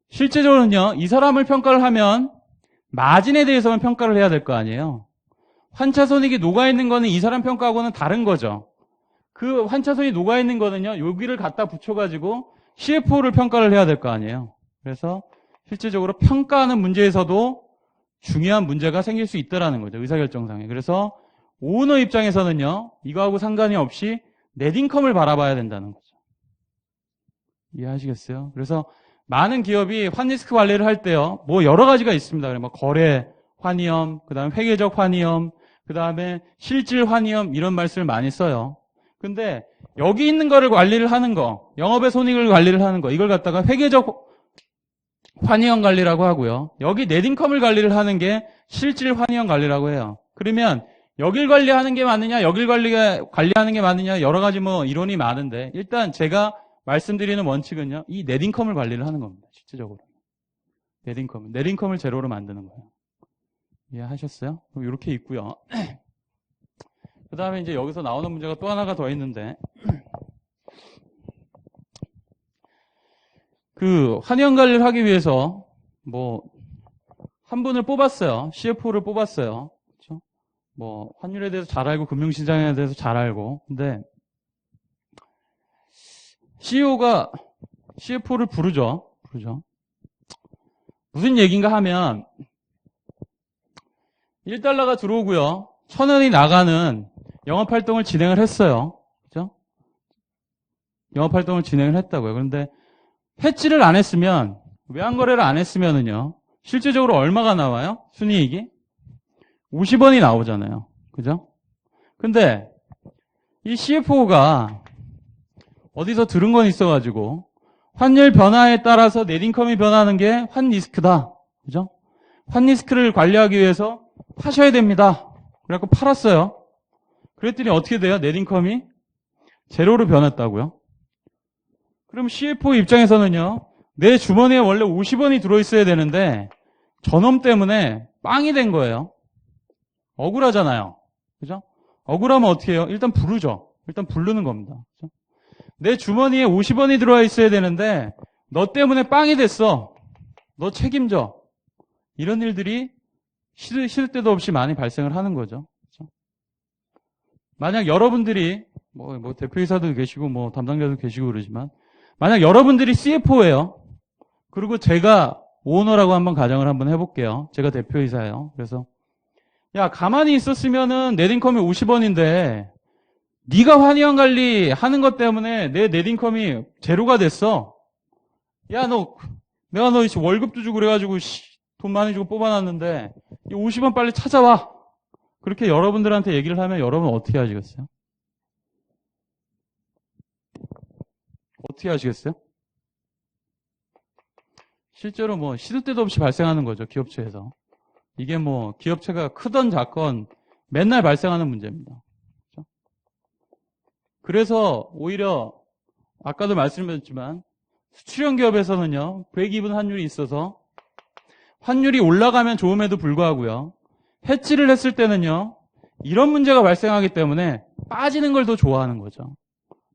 실제적으로는요. 이 사람을 평가를 하면 마진에 대해서만 평가를 해야 될 거 아니에요. 환차손익이 녹아있는 거는 이 사람 평가하고는 다른 거죠. 그 환차손이 녹아있는 거는요. 여기를 갖다 붙여가지고 CFO를 평가를 해야 될 거 아니에요. 그래서 실제적으로 평가하는 문제에서도 중요한 문제가 생길 수 있다는 거죠. 의사결정상에. 그래서 오너 입장에서는요. 이거하고 상관이 없이 넷인컴을 바라봐야 된다는 거죠. 이해하시겠어요? 그래서 많은 기업이 환리스크 관리를 할 때요. 뭐 여러 가지가 있습니다. 뭐 거래 환위험, 그다음에 회계적 환위험, 그다음에 실질 환위험 이런 말씀을 많이 써요. 근데 여기 있는 거를 관리를 하는 거, 영업의 손익을 관리를 하는 거, 이걸 갖다가 회계적 환위험 관리라고 하고요. 여기 넷인컴을 관리를 하는 게 실질 환위험 관리라고 해요. 그러면 여길 관리하는 게 맞느냐, 여길 관리하는 게 맞느냐 여러 가지 뭐 이론이 많은데 일단 제가 말씀드리는 원칙은요. 이 넷인컴을 관리를 하는 겁니다. 실질적으로. 넷인컴을 제로로 만드는 거예요. 이해하셨어요? 그럼 이렇게 있고요. 그 다음에 이제 여기서 나오는 문제가 또 하나가 더 있는데 그 환위험 관리를 하기 위해서 뭐 한 분을 뽑았어요. CFO를 뽑았어요. 그렇죠? 뭐 환율에 대해서 잘 알고 금융시장에 대해서 잘 알고 근데 CEO가 CFO를 부르죠. 무슨 얘기인가 하면 1달러가 들어오고요. 1,000원이 나가는 영업활동을 진행을 했어요. 그죠? 영업활동을 진행을 했다고요. 그런데 해지를 안 했으면, 외환거래를 안 했으면은요, 실제적으로 얼마가 나와요? 순이익이? 50원이 나오잖아요. 그죠? 근데 이 CFO가 어디서 들은 건 있어가지고 환율 변화에 따라서 넷인컴이 변하는 게 환리스크다. 그죠? 환리스크를 관리하기 위해서 파셔야 됩니다. 그래갖고 팔았어요. 그랬더니 어떻게 돼요? 넷인컴이 제로로 변했다고요. 그럼 CFO 입장에서는요. 내 주머니에 원래 50원이 들어있어야 되는데 저놈 때문에 빵이 된 거예요. 억울하잖아요. 그죠? 억울하면 어떻게 해요? 일단 부르죠. 일단 부르는 겁니다. 그죠? 내 주머니에 50원이 들어와 있어야 되는데 너 때문에 빵이 됐어. 너 책임져. 이런 일들이 시도 때도 없이 많이 발생을 하는 거죠. 그렇죠? 만약 여러분들이 뭐 대표이사도 계시고 뭐 담당자도 계시고 그러지만 만약 여러분들이 CFO예요. 그리고 제가 오너라고 한번 가정을 한번 해볼게요. 제가 대표이사예요. 그래서 야 가만히 있었으면은 넷인컴이 50원인데 네가 환위험 관리 하는 것 때문에 내 넷인컴이 제로가 됐어. 야 내가 너 월급도 주고 그래가지고 돈 많이 주고 뽑아놨는데 이 50원 빨리 찾아와. 그렇게 여러분들한테 얘기를 하면 여러분 어떻게 하시겠어요? 어떻게 하시겠어요? 실제로 뭐 시도 때도 없이 발생하는 거죠. 기업체에서. 이게 뭐 기업체가 크던 작건 맨날 발생하는 문제입니다. 그렇죠? 그래서 오히려 아까도 말씀드렸지만 수출형 기업에서는요. 브레이크이븐 환율이 있어서 환율이 올라가면 좋음에도 불구하고요. 해지를 했을 때는요. 이런 문제가 발생하기 때문에 빠지는 걸 더 좋아하는 거죠.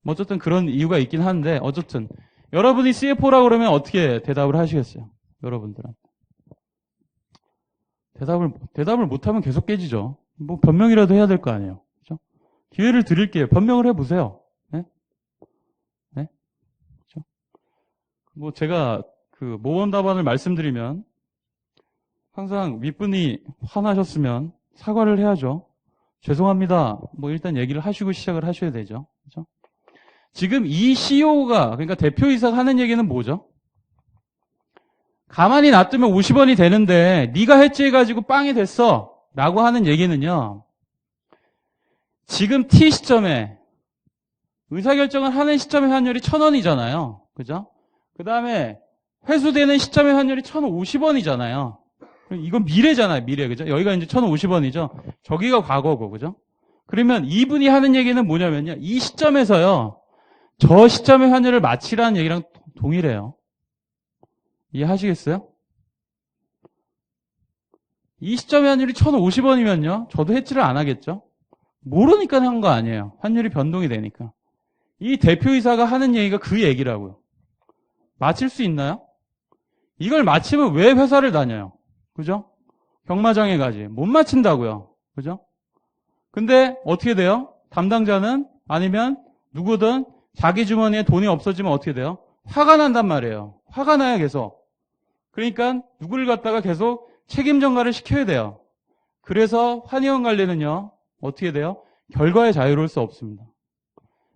뭐 어쨌든 그런 이유가 있긴 한데 어쨌든 여러분이 CFO라고 그러면 어떻게 대답을 하시겠어요? 여러분들은. 대답을 못하면 계속 깨지죠. 뭐 변명이라도 해야 될 거 아니에요. 그렇죠? 기회를 드릴게요. 변명을 해보세요. 네? 네? 그렇죠? 뭐 제가 그 모범 답안을 말씀드리면 항상 윗분이 화나셨으면 사과를 해야죠. 죄송합니다. 뭐 일단 얘기를 하시고 시작을 하셔야 되죠. 그렇죠? 지금 이 CEO가 그러니까 대표이사가 하는 얘기는 뭐죠? 가만히 놔두면 50원이 되는데 네가 해지해가지고 빵이 됐어 라고 하는 얘기는요. 지금 T 시점에 의사결정을 하는 시점의 환율이 1,000원이잖아요. 그죠? 그 다음에 회수되는 시점의 환율이 1,050원이잖아요. 이건 미래잖아요. 미래. 그죠? 여기가 이제 1,050원이죠. 저기가 과거고. 그죠? 그러면 이분이 하는 얘기는 뭐냐면요. 이 시점에서요. 저 시점의 환율을 맞추라는 얘기랑 동일해요. 이해하시겠어요? 이 시점의 환율이 1,050원이면요. 저도 해지를 안 하겠죠? 모르니까 한 거 아니에요. 환율이 변동이 되니까. 이 대표이사가 하는 얘기가 그 얘기라고요. 맞힐 수 있나요? 이걸 맞히면 왜 회사를 다녀요? 그죠? 경마장에 가지. 못 맞힌다고요. 그죠? 근데 어떻게 돼요? 담당자는 아니면 누구든 자기 주머니에 돈이 없어지면 어떻게 돼요? 화가 난단 말이에요. 화가 나야 계속. 그러니까 누구를 갖다가 계속 책임 전가를 시켜야 돼요. 그래서 환의원 관리는요. 어떻게 돼요? 결과에 자유로울 수 없습니다.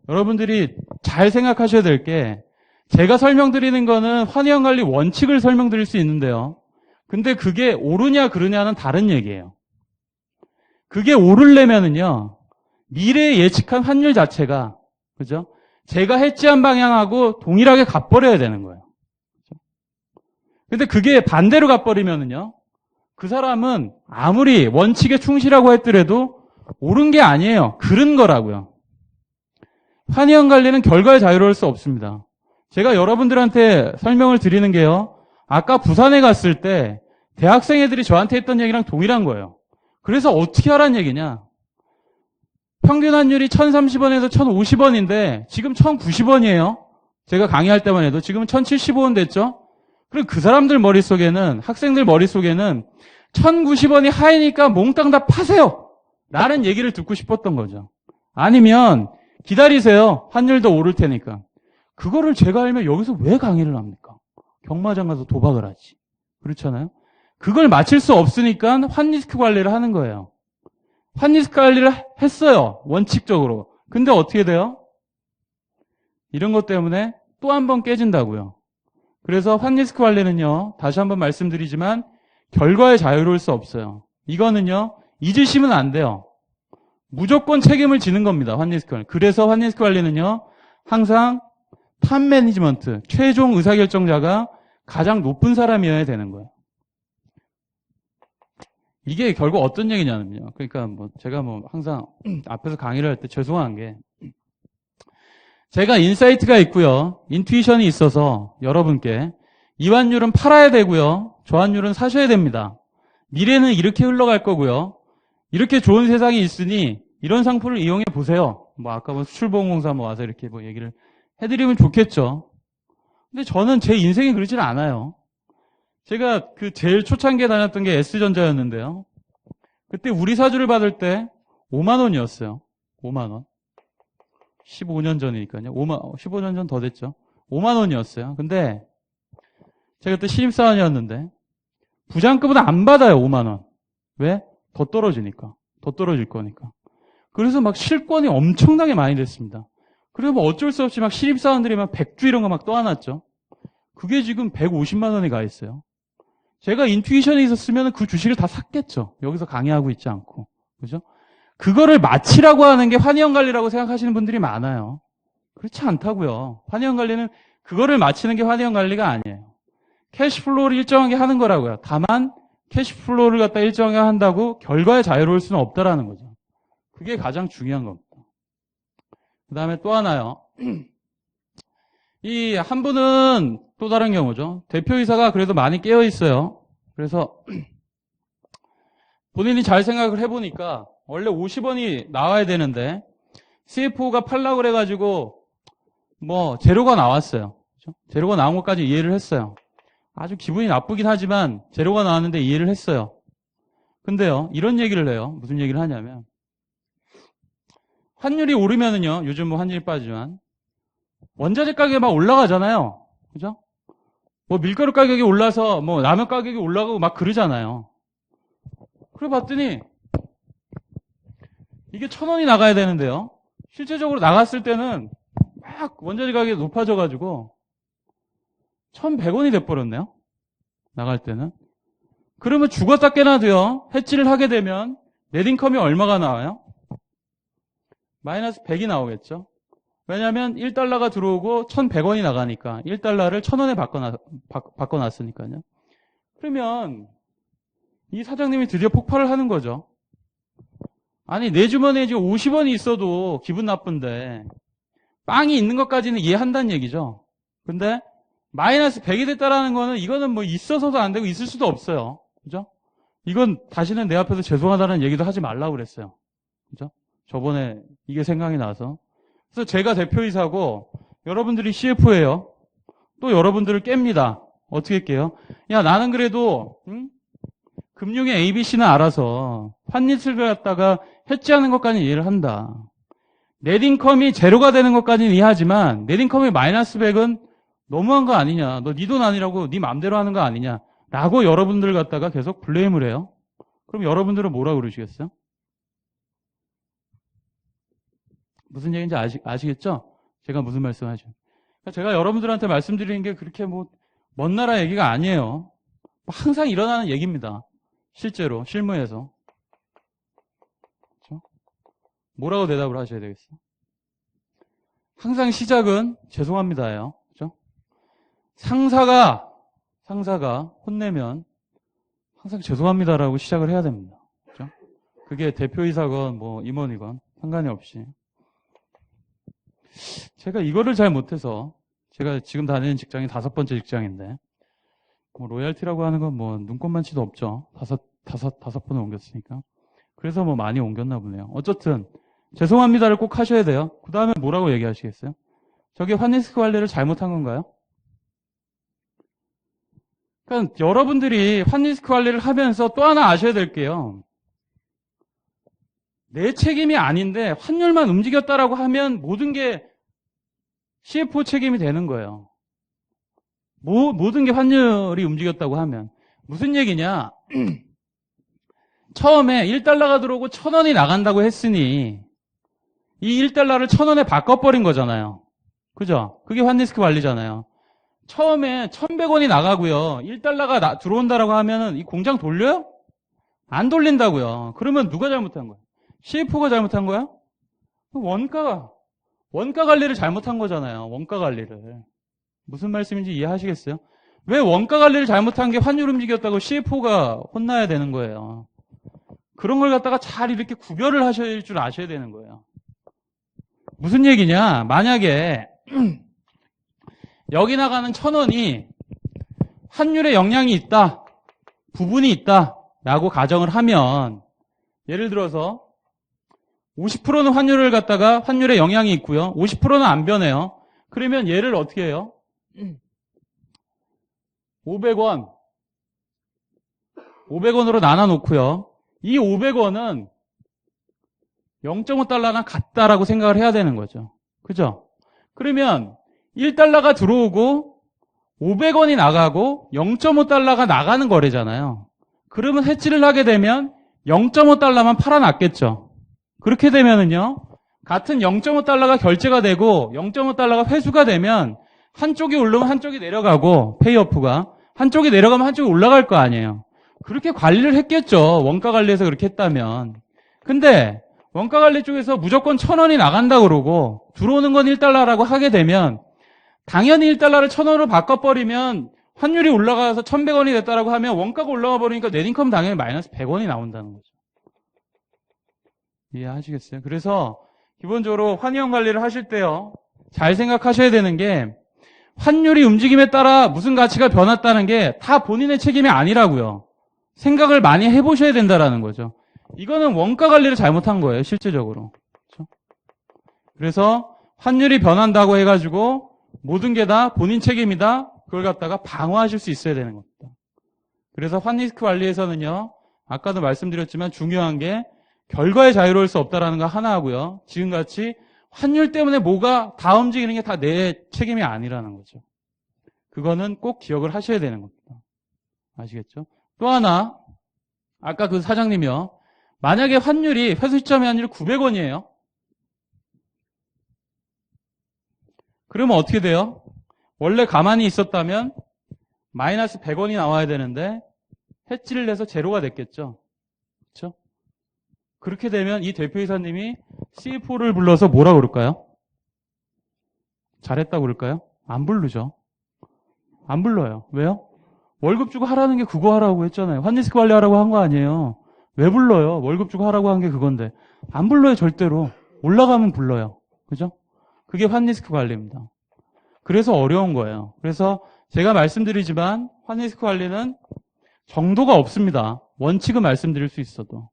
여러분들이 잘 생각하셔야 될 게 제가 설명드리는 거는 환의원 관리 원칙을 설명드릴 수 있는데요. 근데 그게 옳으냐 그르냐는 다른 얘기예요. 그게 옳으려면은요. 미래에 예측한 환율 자체가 그죠? 제가 해지한 방향하고 동일하게 갚버려야 되는 거예요. 근데 그게 반대로 갚버리면은요. 그 사람은 아무리 원칙에 충실하고 했더라도 옳은 게 아니에요. 그른 거라고요. 환의원 관리는 결과에 자유로울 수 없습니다. 제가 여러분들한테 설명을 드리는 게요. 아까 부산에 갔을 때 대학생 애들이 저한테 했던 얘기랑 동일한 거예요. 그래서 어떻게 하라는 얘기냐. 평균 환율이 1,030원에서 1,050원인데 지금 1,090원이에요. 제가 강의할 때만 해도 지금은 1,075원 됐죠. 그리고 그 사람들 머릿속에는 학생들 머릿속에는 1,090원이 하이니까 몽땅 다 파세요. 라는 얘기를 듣고 싶었던 거죠. 아니면 기다리세요. 환율도 오를 테니까. 그거를 제가 알면 여기서 왜 강의를 합니까? 경마장 가서 도박을 하지. 그렇잖아요. 그걸 맞힐 수 없으니까 환리스크 관리를 하는 거예요. 환리스크 관리를 했어요. 원칙적으로. 근데 어떻게 돼요? 이런 것 때문에 또 한 번 깨진다고요. 그래서 환리스크 관리는요. 다시 한번 말씀드리지만 결과에 자유로울 수 없어요. 이거는요. 잊으시면 안 돼요. 무조건 책임을 지는 겁니다. 환리스크 관리. 그래서 환리스크 관리는요. 항상 탑 매니지먼트, 최종 의사결정자가 가장 높은 사람이어야 되는 거예요. 이게 결국 어떤 얘기냐면요. 그러니까 제가 항상 앞에서 강의를 할 때 죄송한 게 제가 인사이트가 있고요. 인투이션이 있어서 여러분께 이 환율은 팔아야 되고요. 저 환율은 사셔야 됩니다. 미래는 이렇게 흘러갈 거고요. 이렇게 좋은 세상이 있으니 이런 상품을 이용해 보세요. 아까 수출보험공사 와서 이렇게 얘기를 해드리면 좋겠죠. 근데 저는 제 인생이 그러질 않아요. 제가 그 제일 초창기에 다녔던 게 S전자였는데요. 그때 우리 사주를 받을 때 5만 원이었어요. 5만 원. 15년 전이니까요. 15년 전 더 됐죠. 5만 원이었어요. 근데 제가 그때 신입사원이었는데 부장급은 안 받아요. 5만 원. 왜? 더 떨어지니까. 더 떨어질 거니까. 그래서 막 실권이 엄청나게 많이 됐습니다. 그리고 어쩔 수 없이 막 신입사원들이 막 100주 이런 거 막 떠안았죠. 그게 지금 150만 원에 가 있어요. 제가 인투이션이 있었으면 그 주식을 다 샀겠죠. 여기서 강의하고 있지 않고. 그죠? 그거를 마치라고 하는 게 환의원 관리라고 생각하시는 분들이 많아요. 그렇지 않다고요. 환의원 관리는 그거를 마치는 게 환의원 관리가 아니에요. 캐시플로우를 일정하게 하는 거라고요. 다만 캐시플로우를 갖다 일정하게 한다고 결과에 자유로울 수는 없다라는 거죠. 그게 가장 중요한 겁니다. 그 다음에 또 하나요. 이 한 분은 또 다른 경우죠. 대표이사가 그래도 많이 깨어 있어요. 그래서 본인이 잘 생각을 해보니까 원래 50원이 나와야 되는데 CFO가 팔라고 그래가지고 뭐 재료가 나왔어요. 그렇죠? 재료가 나온 것까지 이해를 했어요. 아주 기분이 나쁘긴 하지만 재료가 나왔는데 이해를 했어요. 근데요, 이런 얘기를 해요. 무슨 얘기를 하냐면 환율이 오르면은요, 요즘 뭐 환율이 빠지지만 원자재 가격이 막 올라가잖아요. 그죠? 뭐 밀가루 가격이 올라서 뭐 라면 가격이 올라가고 막 그러잖아요. 그래 봤더니 이게 1,000원이 나가야 되는데요. 실제적으로 나갔을 때는 막 원자재 가격이 높아져가지고 1,100원이 돼버렸네요. 나갈 때는. 그러면 죽었다 깨나도요. 해지를 하게 되면 넷인컴이 얼마가 나와요? 마이너스 100이 나오겠죠. 왜냐하면 1달러가 들어오고 1,100원이 나가니까 1달러를 1,000원에 바꿔놨으니까요. 그러면 이 사장님이 드디어 폭발을 하는 거죠. 아니 내 주머니에 지금 50원이 있어도 기분 나쁜데 빵이 있는 것까지는 이해한다는 얘기죠. 근데 마이너스 100이 됐다라는 거는 이거는 뭐 있어서도 안 되고 있을 수도 없어요. 그죠? 이건 다시는 내 앞에서 죄송하다는 얘기도 하지 말라고 그랬어요. 그죠? 저번에 이게 생각이 나서. 그래서 제가 대표이사고 여러분들이 CFO예요. 또 여러분들을 깹니다. 어떻게 깨요? 야 나는 그래도 금융의 ABC는 알아서 환리스를 갖다가 해지하는 것까지는 이해를 한다. 넷인컴이 제로가 되는 것까지는 이해하지만 넷인컴이 마이너스 100은 너무한 거 아니냐. 너 네 돈 아니라고 네 맘대로 하는 거 아니냐. 라고 여러분들 갖다가 계속 블레임을 해요. 그럼 여러분들은 뭐라 그러시겠어요? 무슨 얘기인지 아시겠죠? 제가 무슨 말씀하죠? 제가 여러분들한테 말씀드리는 게 그렇게 뭐 먼 나라 얘기가 아니에요. 항상 일어나는 얘기입니다. 실제로 실무에서. 그렇죠? 뭐라고 대답을 하셔야 되겠어요? 항상 시작은 죄송합니다예요. 그렇죠? 상사가 혼내면 항상 죄송합니다라고 시작을 해야 됩니다. 그렇죠? 그게 대표이사건 뭐 임원이건 상관이 없이. 제가 이거를 잘 못해서 제가 지금 다니는 직장이 5번째 직장인데 뭐 로얄티라고 하는 건 뭐 눈꼽만치도 없죠. 다섯 번을 옮겼으니까. 그래서 뭐 많이 옮겼나 보네요. 어쨌든 죄송합니다를 꼭 하셔야 돼요. 그 다음에 뭐라고 얘기하시겠어요? 저게 환리스크 관리를 잘못한 건가요? 그러니까 여러분들이 환리스크 관리를 하면서 또 하나 아셔야 될 게요. 내 책임이 아닌데 환율만 움직였다라고 하면 모든 게 CFO 책임이 되는 거예요. 모든 게 환율이 움직였다고 하면. 무슨 얘기냐? 처음에 1달러가 들어오고 1,000원이 나간다고 했으니 이 1달러를 1,000원에 바꿔버린 거잖아요. 그죠? 그게 환리스크 관리잖아요. 처음에 1,100원이 나가고요. 1달러가 들어온다라고 하면은 이 공장 돌려요? 안 돌린다고요. 그러면 누가 잘못한 거예요? CFO가 잘못한 거야? 원가 관리를 잘못한 거잖아요. 원가 관리를. 무슨 말씀인지 이해하시겠어요? 왜 원가 관리를 잘못한 게 환율 움직였다고 CFO가 혼나야 되는 거예요? 그런 걸 갖다가 잘 이렇게 구별을 하실 줄 아셔야 되는 거예요. 무슨 얘기냐? 만약에 여기 나가는 1,000원이 환율에 영향이 있다, 부분이 있다 라고 가정을 하면 예를 들어서 50%는 환율을 갖다가 환율에 영향이 있고요. 50%는 안 변해요. 그러면 얘를 어떻게 해요? 500원으로 나눠놓고요. 이 500원은 0.5달러나 같다라고 생각을 해야 되는 거죠. 그죠? 그러면 1달러가 들어오고 500원이 나가고 0.5달러가 나가는 거래잖아요. 그러면 해지를 하게 되면 0.5달러만 팔아놨겠죠. 그렇게 되면은요, 같은 0.5달러가 결제가 되고 0.5달러가 회수가 되면 한쪽이 오르면 한쪽이 내려가고 페이오프가 한쪽이 내려가면 한쪽이 올라갈 거 아니에요. 그렇게 관리를 했겠죠. 원가 관리에서 그렇게 했다면. 근데 원가 관리 쪽에서 무조건 1,000원이 나간다 그러고 들어오는 건 1달러라고 하게 되면 당연히 1달러를 1,000원으로 바꿔버리면 환율이 올라가서 1,100원이 됐다라고 하면 원가가 올라가 버리니까 넷인컴 당연히 마이너스 100원이 나온다는 거죠. 이해하시겠어요? 그래서 기본적으로 환경 관리를 하실 때요. 잘 생각하셔야 되는 게 환율이 움직임에 따라 무슨 가치가 변했다는 게 다 본인의 책임이 아니라고요. 생각을 많이 해보셔야 된다라는 거죠. 이거는 원가 관리를 잘못한 거예요, 실제적으로. 그렇죠? 그래서 환율이 변한다고 해가지고 모든 게 다 본인 책임이다. 그걸 갖다가 방어하실 수 있어야 되는 겁니다. 그래서 환리스크 관리에서는요, 아까도 말씀드렸지만 중요한 게 결과에 자유로울 수 없다라는 거 하나 하고요. 지금같이 환율 때문에 뭐가 다 움직이는 게 다 내 책임이 아니라는 거죠. 그거는 꼭 기억을 하셔야 되는 겁니다. 아시겠죠? 또 하나, 아까 그 사장님이요. 만약에 환율이 회수 시점의 환율이 900원이에요. 그러면 어떻게 돼요? 원래 가만히 있었다면 마이너스 100원이 나와야 되는데 해지를 내서 제로가 됐겠죠. 그렇죠? 그렇게 되면 이 대표이사님이 CFO를 불러서 뭐라 그럴까요? 잘했다고 그럴까요? 안 부르죠. 안 불러요. 왜요? 월급 주고 하라는 게 그거 하라고 했잖아요. 환리스크 관리하라고 한 거 아니에요. 왜 불러요? 월급 주고 하라고 한 게 그건데. 안 불러요, 절대로. 올라가면 불러요. 그죠? 그게 환리스크 관리입니다. 그래서 어려운 거예요. 그래서 제가 말씀드리지만 환리스크 관리는 정도가 없습니다. 원칙은 말씀드릴 수 있어도.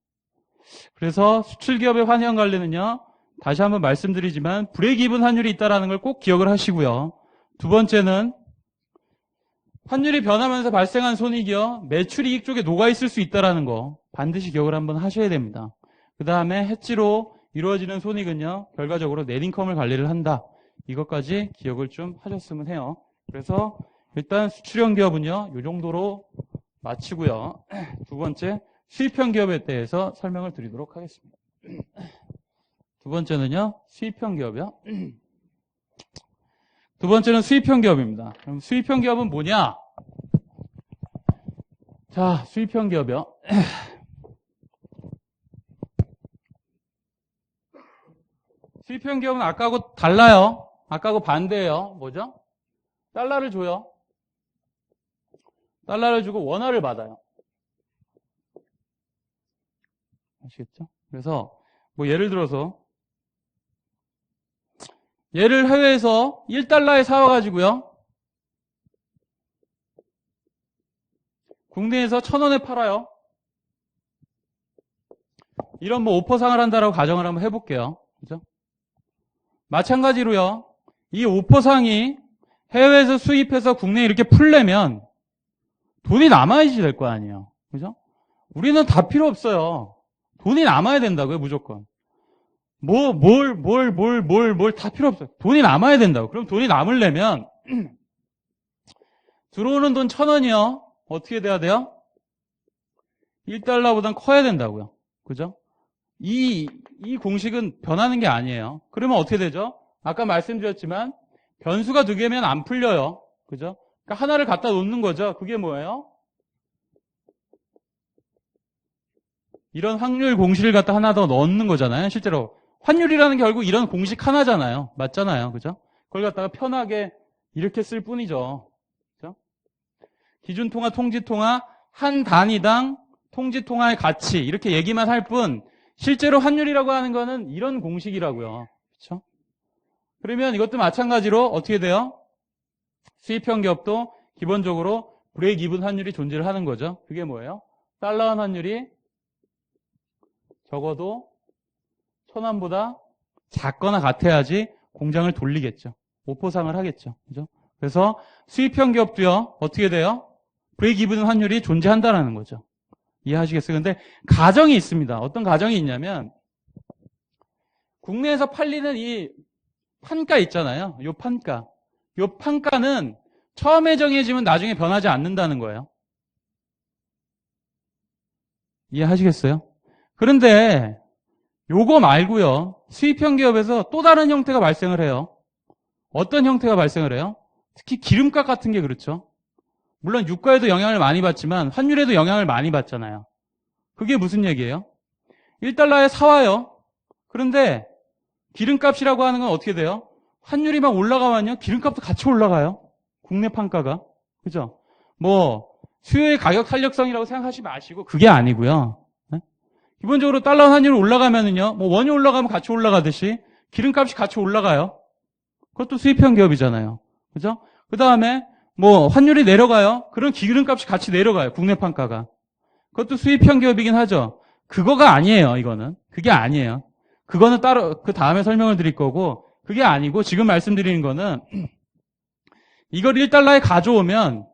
그래서 수출기업의 환현 관리는요. 다시 한번 말씀드리지만 브레이크이븐 환율이 있다는 걸 꼭 기억을 하시고요. 두 번째는 환율이 변하면서 발생한 손익이요. 매출이익 쪽에 녹아있을 수 있다는 거 반드시 기억을 한번 하셔야 됩니다. 그 다음에 해지로 이루어지는 손익은요. 결과적으로 넷인컴을 관리를 한다. 이것까지 기억을 좀 하셨으면 해요. 그래서 일단 수출형 기업은요. 이 정도로 마치고요. 두 번째 수입형 기업에 대해서 설명을 드리도록 하겠습니다. 두 번째는요. 수입형 기업이요. 두 번째는 수입형 기업입니다. 그럼 수입형 기업은 뭐냐? 자, 수입형 기업이요. 수입형 기업은 아까하고 달라요. 아까하고 반대예요. 뭐죠? 달러를 줘요. 달러를 주고 원화를 받아요. 아시겠죠? 그래서 뭐 예를 들어서 얘를 해외에서 1달러에 사와가지고요. 국내에서 1,000원에 팔아요. 이런 뭐 오퍼상을 한다라고 가정을 한번 해볼게요. 그죠? 마찬가지로요. 이 오퍼상이 해외에서 수입해서 국내에 이렇게 풀려면 돈이 남아야지 될 거 아니에요. 그죠? 우리는 다 필요 없어요. 돈이 남아야 된다고요, 무조건. 뭘 다 필요 없어요. 돈이 남아야 된다고. 그럼 돈이 남으려면 들어오는 돈 1,000원이요. 어떻게 돼야 돼요? 1달러보단 커야 된다고요. 그죠? 이 공식은 변하는 게 아니에요. 그러면 어떻게 되죠? 아까 말씀드렸지만 변수가 2개면 안 풀려요. 그죠? 그러니까 하나를 갖다 놓는 거죠. 그게 뭐예요? 이런 확률 공식을 갖다 하나 더 넣는 거잖아요. 실제로 환율이라는 게 결국 이런 공식 하나잖아요. 맞잖아요. 그죠? 그걸 갖다가 편하게 이렇게 쓸 뿐이죠. 그죠? 기준통화, 통지통화, 한 단위당 통지통화의 가치 이렇게 얘기만 할 뿐 실제로 환율이라고 하는 거는 이런 공식이라고요. 그렇죠? 그러면 이것도 마찬가지로 어떻게 돼요? 수입형 기업도 기본적으로 브레이크 이븐 환율이 존재를 하는 거죠. 그게 뭐예요? 달러 환율이 적어도 1,000원보다 작거나 같아야지 공장을 돌리겠죠. 오포상을 하겠죠. 그죠? 그래서 수입형 기업도요, 어떻게 돼요? 브레이크 이븐 환율이 존재한다는 거죠. 이해하시겠어요? 근데 가정이 있습니다. 어떤 가정이 있냐면, 국내에서 팔리는 이 판가 있잖아요. 요 판가. 요 판가는 처음에 정해지면 나중에 변하지 않는다는 거예요. 이해하시겠어요? 그런데 요거 말고요. 수입형 기업에서 또 다른 형태가 발생을 해요. 어떤 형태가 발생을 해요? 특히 기름값 같은 게 그렇죠. 물론 유가에도 영향을 많이 받지만 환율에도 영향을 많이 받잖아요. 그게 무슨 얘기예요? 1달러에 사와요. 그런데 기름값이라고 하는 건 어떻게 돼요? 환율이 막 올라가면요. 기름값도 같이 올라가요. 국내 판가가. 그죠? 뭐 수요의 가격 탄력성이라고 생각하지 마시고 그게 아니고요. 기본적으로 달러 환율이 올라가면은요, 뭐 원이 올라가면 같이 올라가듯이 기름값이 같이 올라가요. 그것도 수입형 기업이잖아요. 그죠? 그 다음에 뭐 환율이 내려가요. 그럼 기름값이 같이 내려가요. 국내 판가가. 그것도 수입형 기업이긴 하죠. 그거가 아니에요, 이거는. 그게 아니에요. 그거는 따로, 그 다음에 설명을 드릴 거고, 그게 아니고, 지금 말씀드리는 거는, 이걸 1달러에 가져오면,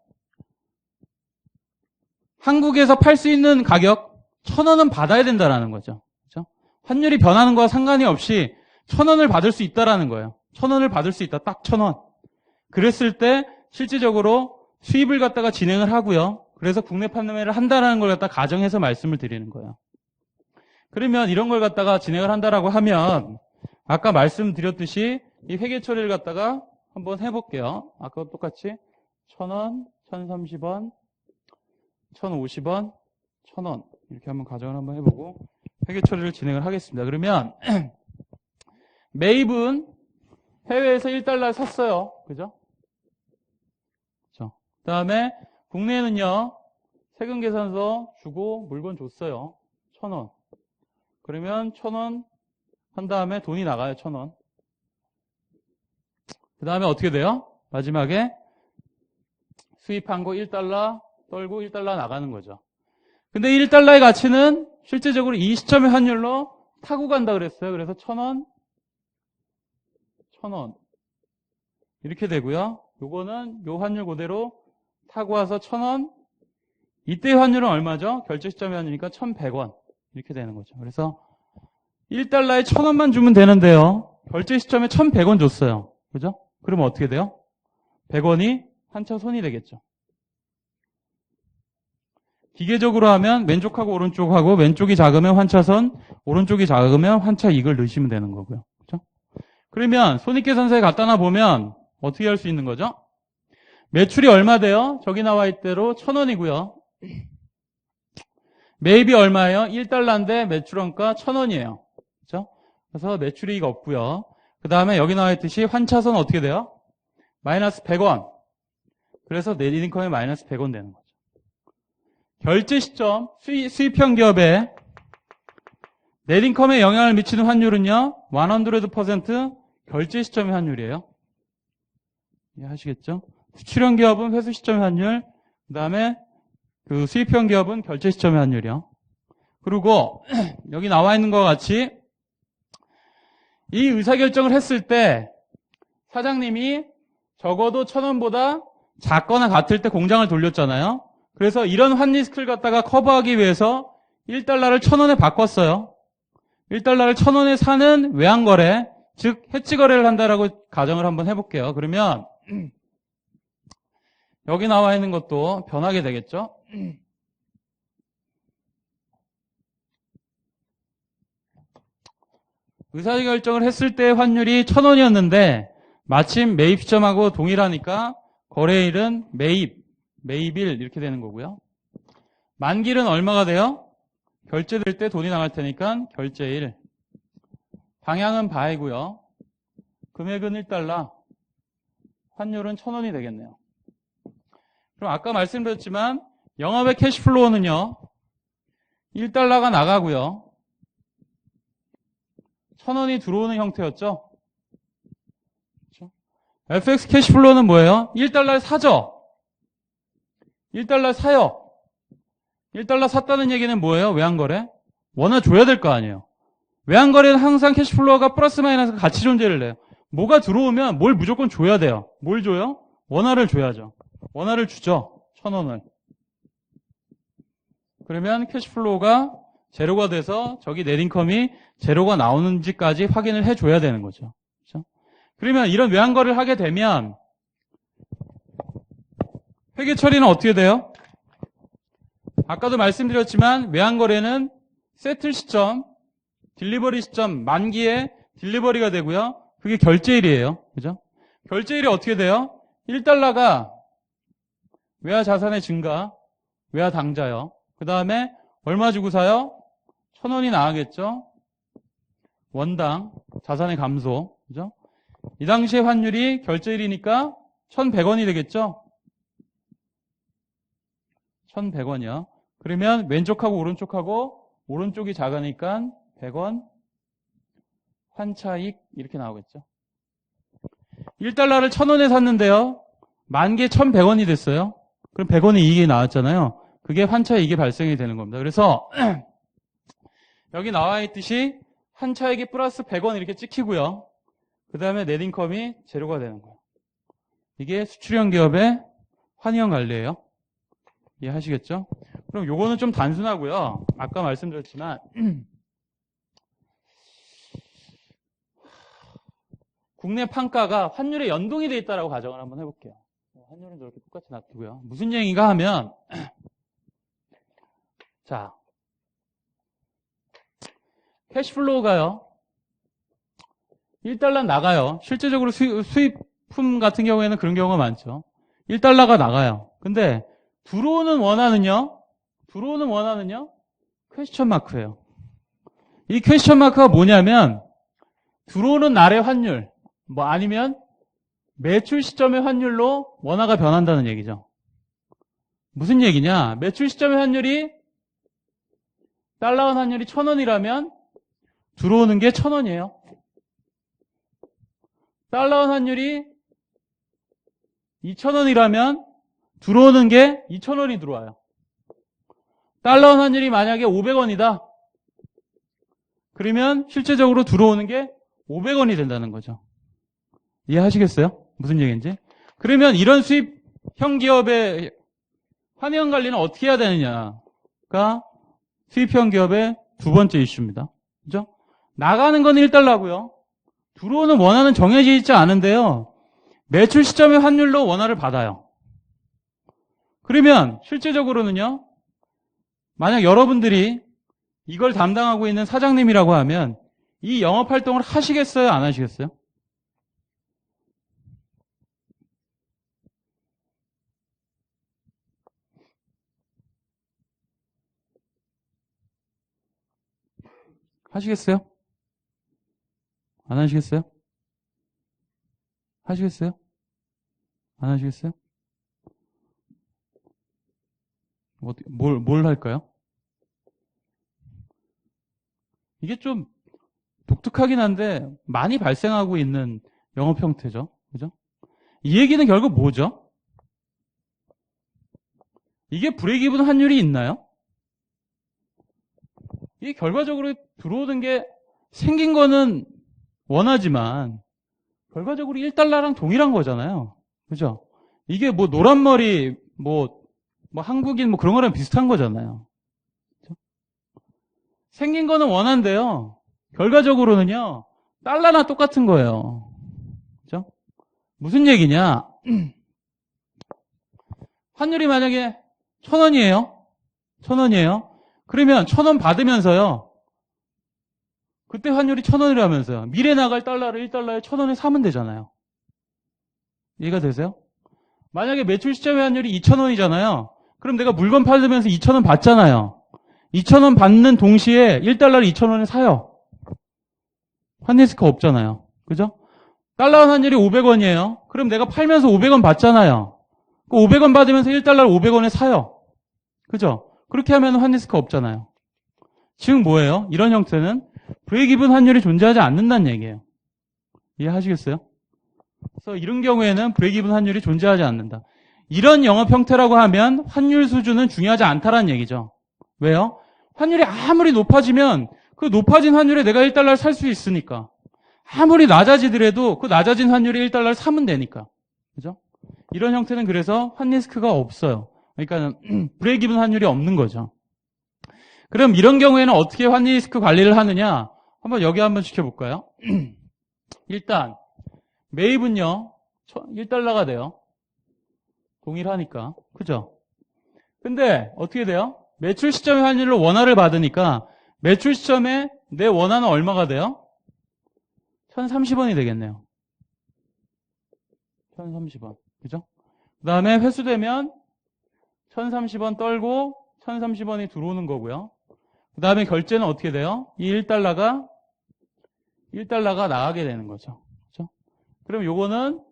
한국에서 팔 수 있는 가격, 1,000원은 받아야 된다라는 거죠. 그렇죠? 환율이 변하는 거와 상관이 없이 1,000원을 받을 수 있다라는 거예요. 1,000원을 받을 수 있다. 딱 1,000원. 그랬을 때, 실질적으로 수입을 갖다가 진행을 하고요. 그래서 국내 판매를 한다라는 걸 갖다 가정해서 말씀을 드리는 거예요. 그러면 이런 걸 갖다가 진행을 한다라고 하면 아까 말씀드렸듯이 이 회계 처리를 갖다가 한번 해볼게요. 아까 똑같이 1,000원, 1,030원, 1,050원, 1,000원 이렇게 한번 가정을 한번 해보고 회계 처리를 진행을 하겠습니다. 그러면 매입은 해외에서 1달러 샀어요. 그죠? 그 다음에 국내에는요, 세금 계산서 주고 물건 줬어요. 1,000원. 그러면 1,000원 한 다음에 돈이 나가요, 1,000원. 그 다음에 어떻게 돼요? 마지막에 수입한 거 1달러 떨고 1달러 나가는 거죠. 근데 1달러의 가치는 실제적으로 이 시점의 환율로 타고 간다 그랬어요. 그래서 1,000원, 1,000원. 이렇게 되고요. 요거는 요 환율 그대로 타고 와서 1,000원. 이때 환율은 얼마죠? 결제 시점의 환율이니까 1,100원. 이렇게 되는 거죠. 그래서 1달러에 1,000원만 주면 되는데요. 결제 시점에 1,100원 줬어요. 그죠? 그러면 어떻게 돼요? 100원이 환차 손이 되겠죠. 기계적으로 하면 왼쪽하고 오른쪽하고 왼쪽이 작으면 환차선, 오른쪽이 작으면 환차 이익을 넣으시면 되는 거고요. 그죠? 그러면 손익계산서에 갖다 놔 보면 어떻게 할 수 있는 거죠? 매출이 얼마 돼요? 저기 나와 있대로 1,000원이고요. 매입이 얼마예요? 1달러인데 매출원가 1,000원이에요. 그렇죠? 그래서 매출이익 없고요. 그 다음에 여기 나와 있듯이 환차선 어떻게 돼요? 마이너스 100원. 그래서 넷인컴이 마이너스 100원 되는 거죠. 결제 시점, 수입형 기업의 넷인컴에 영향을 미치는 환율은요, 100% 결제 시점의 환율이에요. 이해하시겠죠? 수출형 기업은 회수 시점의 환율, 그 다음에 그 수입형 기업은 결제 시점의 환율이요. 그리고 여기 나와 있는 것과 같이 이 의사결정을 했을 때 사장님이 적어도 1,000원보다 작거나 같을 때 공장을 돌렸잖아요. 그래서 이런 환리스크를 갖다가 커버하기 위해서 1달러를 1,000원에 바꿨어요. 1달러를 1,000원에 사는 외환거래, 즉 해치거래를 한다라고 가정을 한번 해볼게요. 그러면 여기 나와 있는 것도 변하게 되겠죠. 의사결정을 했을 때 환율이 1,000원이었는데 마침 매입 시점하고 동일하니까 거래일은 매입일 이렇게 되는 거고요. 만기일은 얼마가 돼요? 결제될 때 돈이 나갈 테니까 결제일. 방향은 바이고요. 금액은 1달러. 환율은 1,000원이 되겠네요. 그럼 아까 말씀드렸지만 영업의 캐시플로우는요. 1달러가 나가고요. 1,000원이 들어오는 형태였죠. 그렇죠? FX 캐시플로우는 뭐예요? 1달러에 사죠. 1달러 사요. 1달러 샀다는 얘기는 뭐예요? 외환거래? 원화 줘야 될 거 아니에요. 외환거래는 항상 캐시플로우가 플러스 마이너스 같이 존재를 해요. 뭐가 들어오면 뭘 무조건 줘야 돼요. 뭘 줘요? 원화를 줘야죠. 원화를 주죠. 1,000원을. 그러면 캐시플로우가 제로가 돼서 저기 넷인컴이 제로가 나오는지까지 확인을 해줘야 되는 거죠. 그렇죠? 그러면 이런 외환거래를 하게 되면 회계 처리는 어떻게 돼요? 아까도 말씀드렸지만 외환거래는 세틀 시점, 딜리버리 시점, 만기에 딜리버리가 되고요. 그게 결제일이에요. 그죠? 결제일이 어떻게 돼요? 1달러가 외화 자산의 증가, 외화 당자요. 그 다음에 얼마 주고 사요? 1,000원이 나가겠죠? 원당, 자산의 감소. 그죠? 이 당시의 환율이 결제일이니까 1,100원이 되겠죠? 1,100원이요. 그러면 왼쪽하고 오른쪽이 작으니까 100원 환차익 이렇게 나오겠죠. 1달러를 1,000원에 샀는데요. 만개 1,100원이 됐어요. 그럼 100원의 이익이 나왔잖아요. 그게 환차이익이 발생이 되는 겁니다. 그래서 여기 나와 있듯이 환차이익이 플러스 100원 이렇게 찍히고요. 그 다음에 넷인컴이 제로가 되는 거예요. 이게 수출형 기업의 환이형 관리예요. 이해하시겠죠? 그럼 요거는 좀 단순하고요. 아까 말씀드렸지만 국내 판가가 환율에 연동이 돼 있다라고 가정을 한번 해볼게요. 환율은 저렇게 똑같이 놔두고요. 무슨 얘기가 하면 자, 캐시플로우가요. 1달러 나가요. 실제적으로 수입품 같은 경우에는 그런 경우가 많죠. 1달러가 나가요. 근데 들어오는 원화는요. 퀘스천 마크예요. 이 퀘스천 마크가 뭐냐면 들어오는 날의 환율, 뭐 아니면 매출 시점의 환율로 원화가 변한다는 얘기죠. 무슨 얘기냐? 매출 시점의 환율이 달러원 환율이 1,000원이라면 들어오는 게 1,000원이에요. 달러원 환율이 2,000원이라면 들어오는 게 2,000원이 들어와요. 달러원 환율이 만약에 500원이다. 그러면 실제적으로 들어오는 게 500원이 된다는 거죠. 이해하시겠어요? 무슨 얘기인지? 그러면 이런 수입형 기업의 환경 관리는 어떻게 해야 되느냐가 수입형 기업의 두 번째 이슈입니다. 그죠? 나가는 건 1달러고요. 들어오는 원화는 정해져 있지 않은데요. 매출 시점의 환율로 원화를 받아요. 그러면 실제적으로는요. 만약 여러분들이 이걸 담당하고 있는 사장님이라고 하면 이 영업활동을 하시겠어요? 안 하시겠어요? 하시겠어요? 안 하시겠어요? 하시겠어요? 안 하시겠어요? 뭘 할까요? 이게 좀 독특하긴 한데 많이 발생하고 있는 영업 형태죠. 그죠? 이 얘기는 결국 뭐죠? 이게 브레이크이븐 환율이 있나요? 이게 결과적으로 들어오는 게 생긴 거는 원하지만 결과적으로 1달러랑 동일한 거잖아요. 그죠? 이게 뭐 노란머리 뭐 한국인 뭐 그런 거랑 비슷한 거잖아요. 그죠? 생긴 거는 원한데요. 결과적으로는요. 달러나 똑같은 거예요. 그죠? 무슨 얘기냐? 환율이 만약에 1,000원이에요. 1,000원이에요. 그러면 1,000원 받으면서요. 그때 환율이 1,000원이라면서요. 미래 나갈 달러를 1달러에 1,000원에 사면 되잖아요. 이해가 되세요? 만약에 매출 시점의 환율이 2,000원이잖아요. 그럼 내가 물건 팔면서 2,000원 받잖아요. 2,000원 받는 동시에 1달러를 2,000원에 사요. 환리스크 없잖아요. 그죠? 달러 환율이 500원이에요. 그럼 내가 팔면서 500원 받잖아요. 그 500원 받으면서 1달러를 500원에 사요. 그죠? 그렇게 하면 환리스크 없잖아요. 즉 뭐예요? 이런 형태는 브레이크이븐 환율이 존재하지 않는다는 얘기예요. 이해하시겠어요? 그래서 이런 경우에는 브레이크이븐 환율이 존재하지 않는다. 이런 영업 형태라고 하면 환율 수준은 중요하지 않다라는 얘기죠. 왜요? 환율이 아무리 높아지면 그 높아진 환율에 내가 1달러를 살 수 있으니까. 아무리 낮아지더라도 그 낮아진 환율에 1달러를 사면 되니까. 그죠? 이런 형태는 그래서 환리스크가 없어요. 그러니까 브레이크이븐 환율이 없는 거죠. 그럼 이런 경우에는 어떻게 환리스크 관리를 하느냐? 여기 한번 지켜볼까요? 일단 매입은요 1달러가 돼요. 동일하니까. 그죠? 근데 어떻게 돼요? 매출 시점의 환율로 원화를 받으니까 매출 시점에 내 원화는 얼마가 돼요? 1,030원이 되겠네요. 1,030원. 그죠? 그 다음에 회수되면 1,030원 떨고 1,030원이 들어오는 거고요. 그 다음에 결제는 어떻게 돼요? 이 1달러가 나가게 되는 거죠. 그죠? 그럼 요거는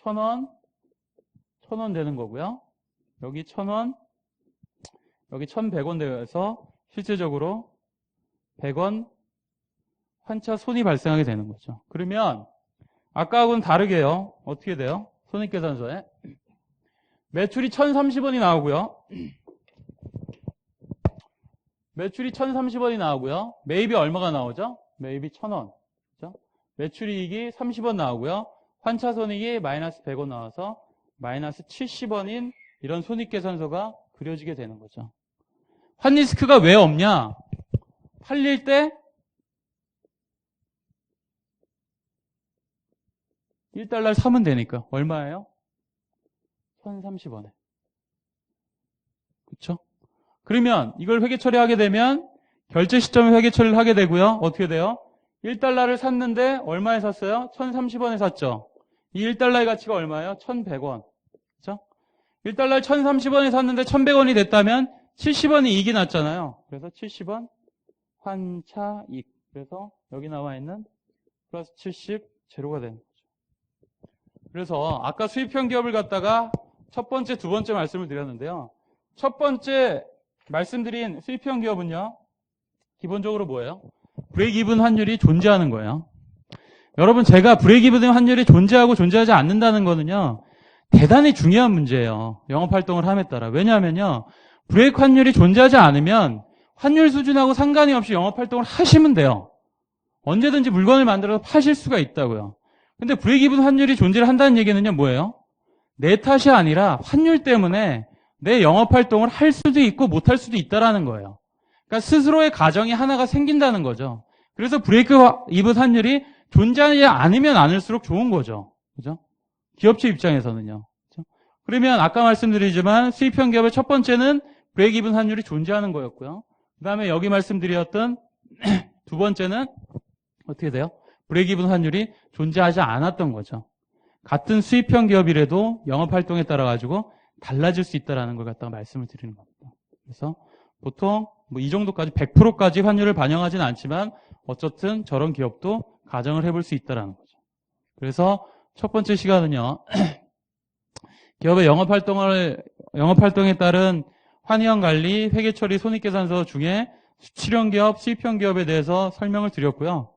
1,000원 되는 거고요. 여기 1,000원, 여기 1,100원 되어서 실제적으로 100원 환차 손이 발생하게 되는 거죠. 그러면 아까하고는 다르게요. 어떻게 돼요? 손익계산서에 매출이 1,030원이 나오고요. 매출이 1,030원이 나오고요. 매입이 얼마가 나오죠? 매입이 1,000원. 그죠? 매출이익이 30원 나오고요. 환차손익이 마이너스 100원 나와서 마이너스 70원인 이런 손익계산서가 그려지게 되는 거죠. 환리스크가 왜 없냐? 팔릴 때 1달러를 사면 되니까. 얼마예요? 1,030원에. 그쵸? 그러면 이걸 회계 처리하게 되면 결제 시점에 회계 처리를 하게 되고요. 어떻게 돼요? 1달러를 샀는데 얼마에 샀어요? 1,030원에 샀죠. 이 1달러의 가치가 얼마예요? 1,100원. 그죠? 1달러를 1,030원에 샀는데 1,100원이 됐다면 70원이 이익이 났잖아요. 그래서 70원 환차익. 그래서 여기 나와 있는 플러스 70 제로가 되는 거죠. 그래서 아까 수입형 기업을 갖다가 첫 번째, 두 번째 말씀을 드렸는데요. 첫 번째 말씀드린 수입형 기업은요. 기본적으로 뭐예요? 브레이크 이븐 환율이 존재하는 거예요. 여러분, 제가 브레이크 이븐 환율이 존재하고 존재하지 않는다는 거는요. 대단히 중요한 문제예요. 영업활동을 함에 따라. 왜냐하면요. 브레이크 환율이 존재하지 않으면 환율 수준하고 상관이 없이 영업활동을 하시면 돼요. 언제든지 물건을 만들어서 파실 수가 있다고요. 근데 브레이크 이븐 환율이 존재를 한다는 얘기는요. 뭐예요? 내 탓이 아니라 환율 때문에 내 영업활동을 할 수도 있고 못할 수도 있다라는 거예요. 그러니까 스스로의 가정이 하나가 생긴다는 거죠. 그래서 브레이크 이븐 환율이 존재하지 않으면 않을수록 좋은 거죠. 그죠? 기업체 입장에서는요. 그죠? 그러면 아까 말씀드리지만 수입형 기업의 첫 번째는 브레이크 이븐 환율이 존재하는 거였고요. 그 다음에 여기 말씀드렸던 두 번째는 어떻게 돼요? 브레이크 이븐 환율이 존재하지 않았던 거죠. 같은 수입형 기업이라도 영업활동에 따라 가지고 달라질 수 있다는 걸 갖다가 말씀을 드리는 겁니다. 그래서 보통 뭐 이 정도까지 100%까지 환율을 반영하지는 않지만 어쨌든 저런 기업도 가정을 해볼 수 있다는 거죠. 그래서 첫 번째 시간은요. 기업의 영업활동에 따른 환위형 관리, 회계처리, 손익계산서 중에 수출형 기업, 수입형 기업에 대해서 설명을 드렸고요.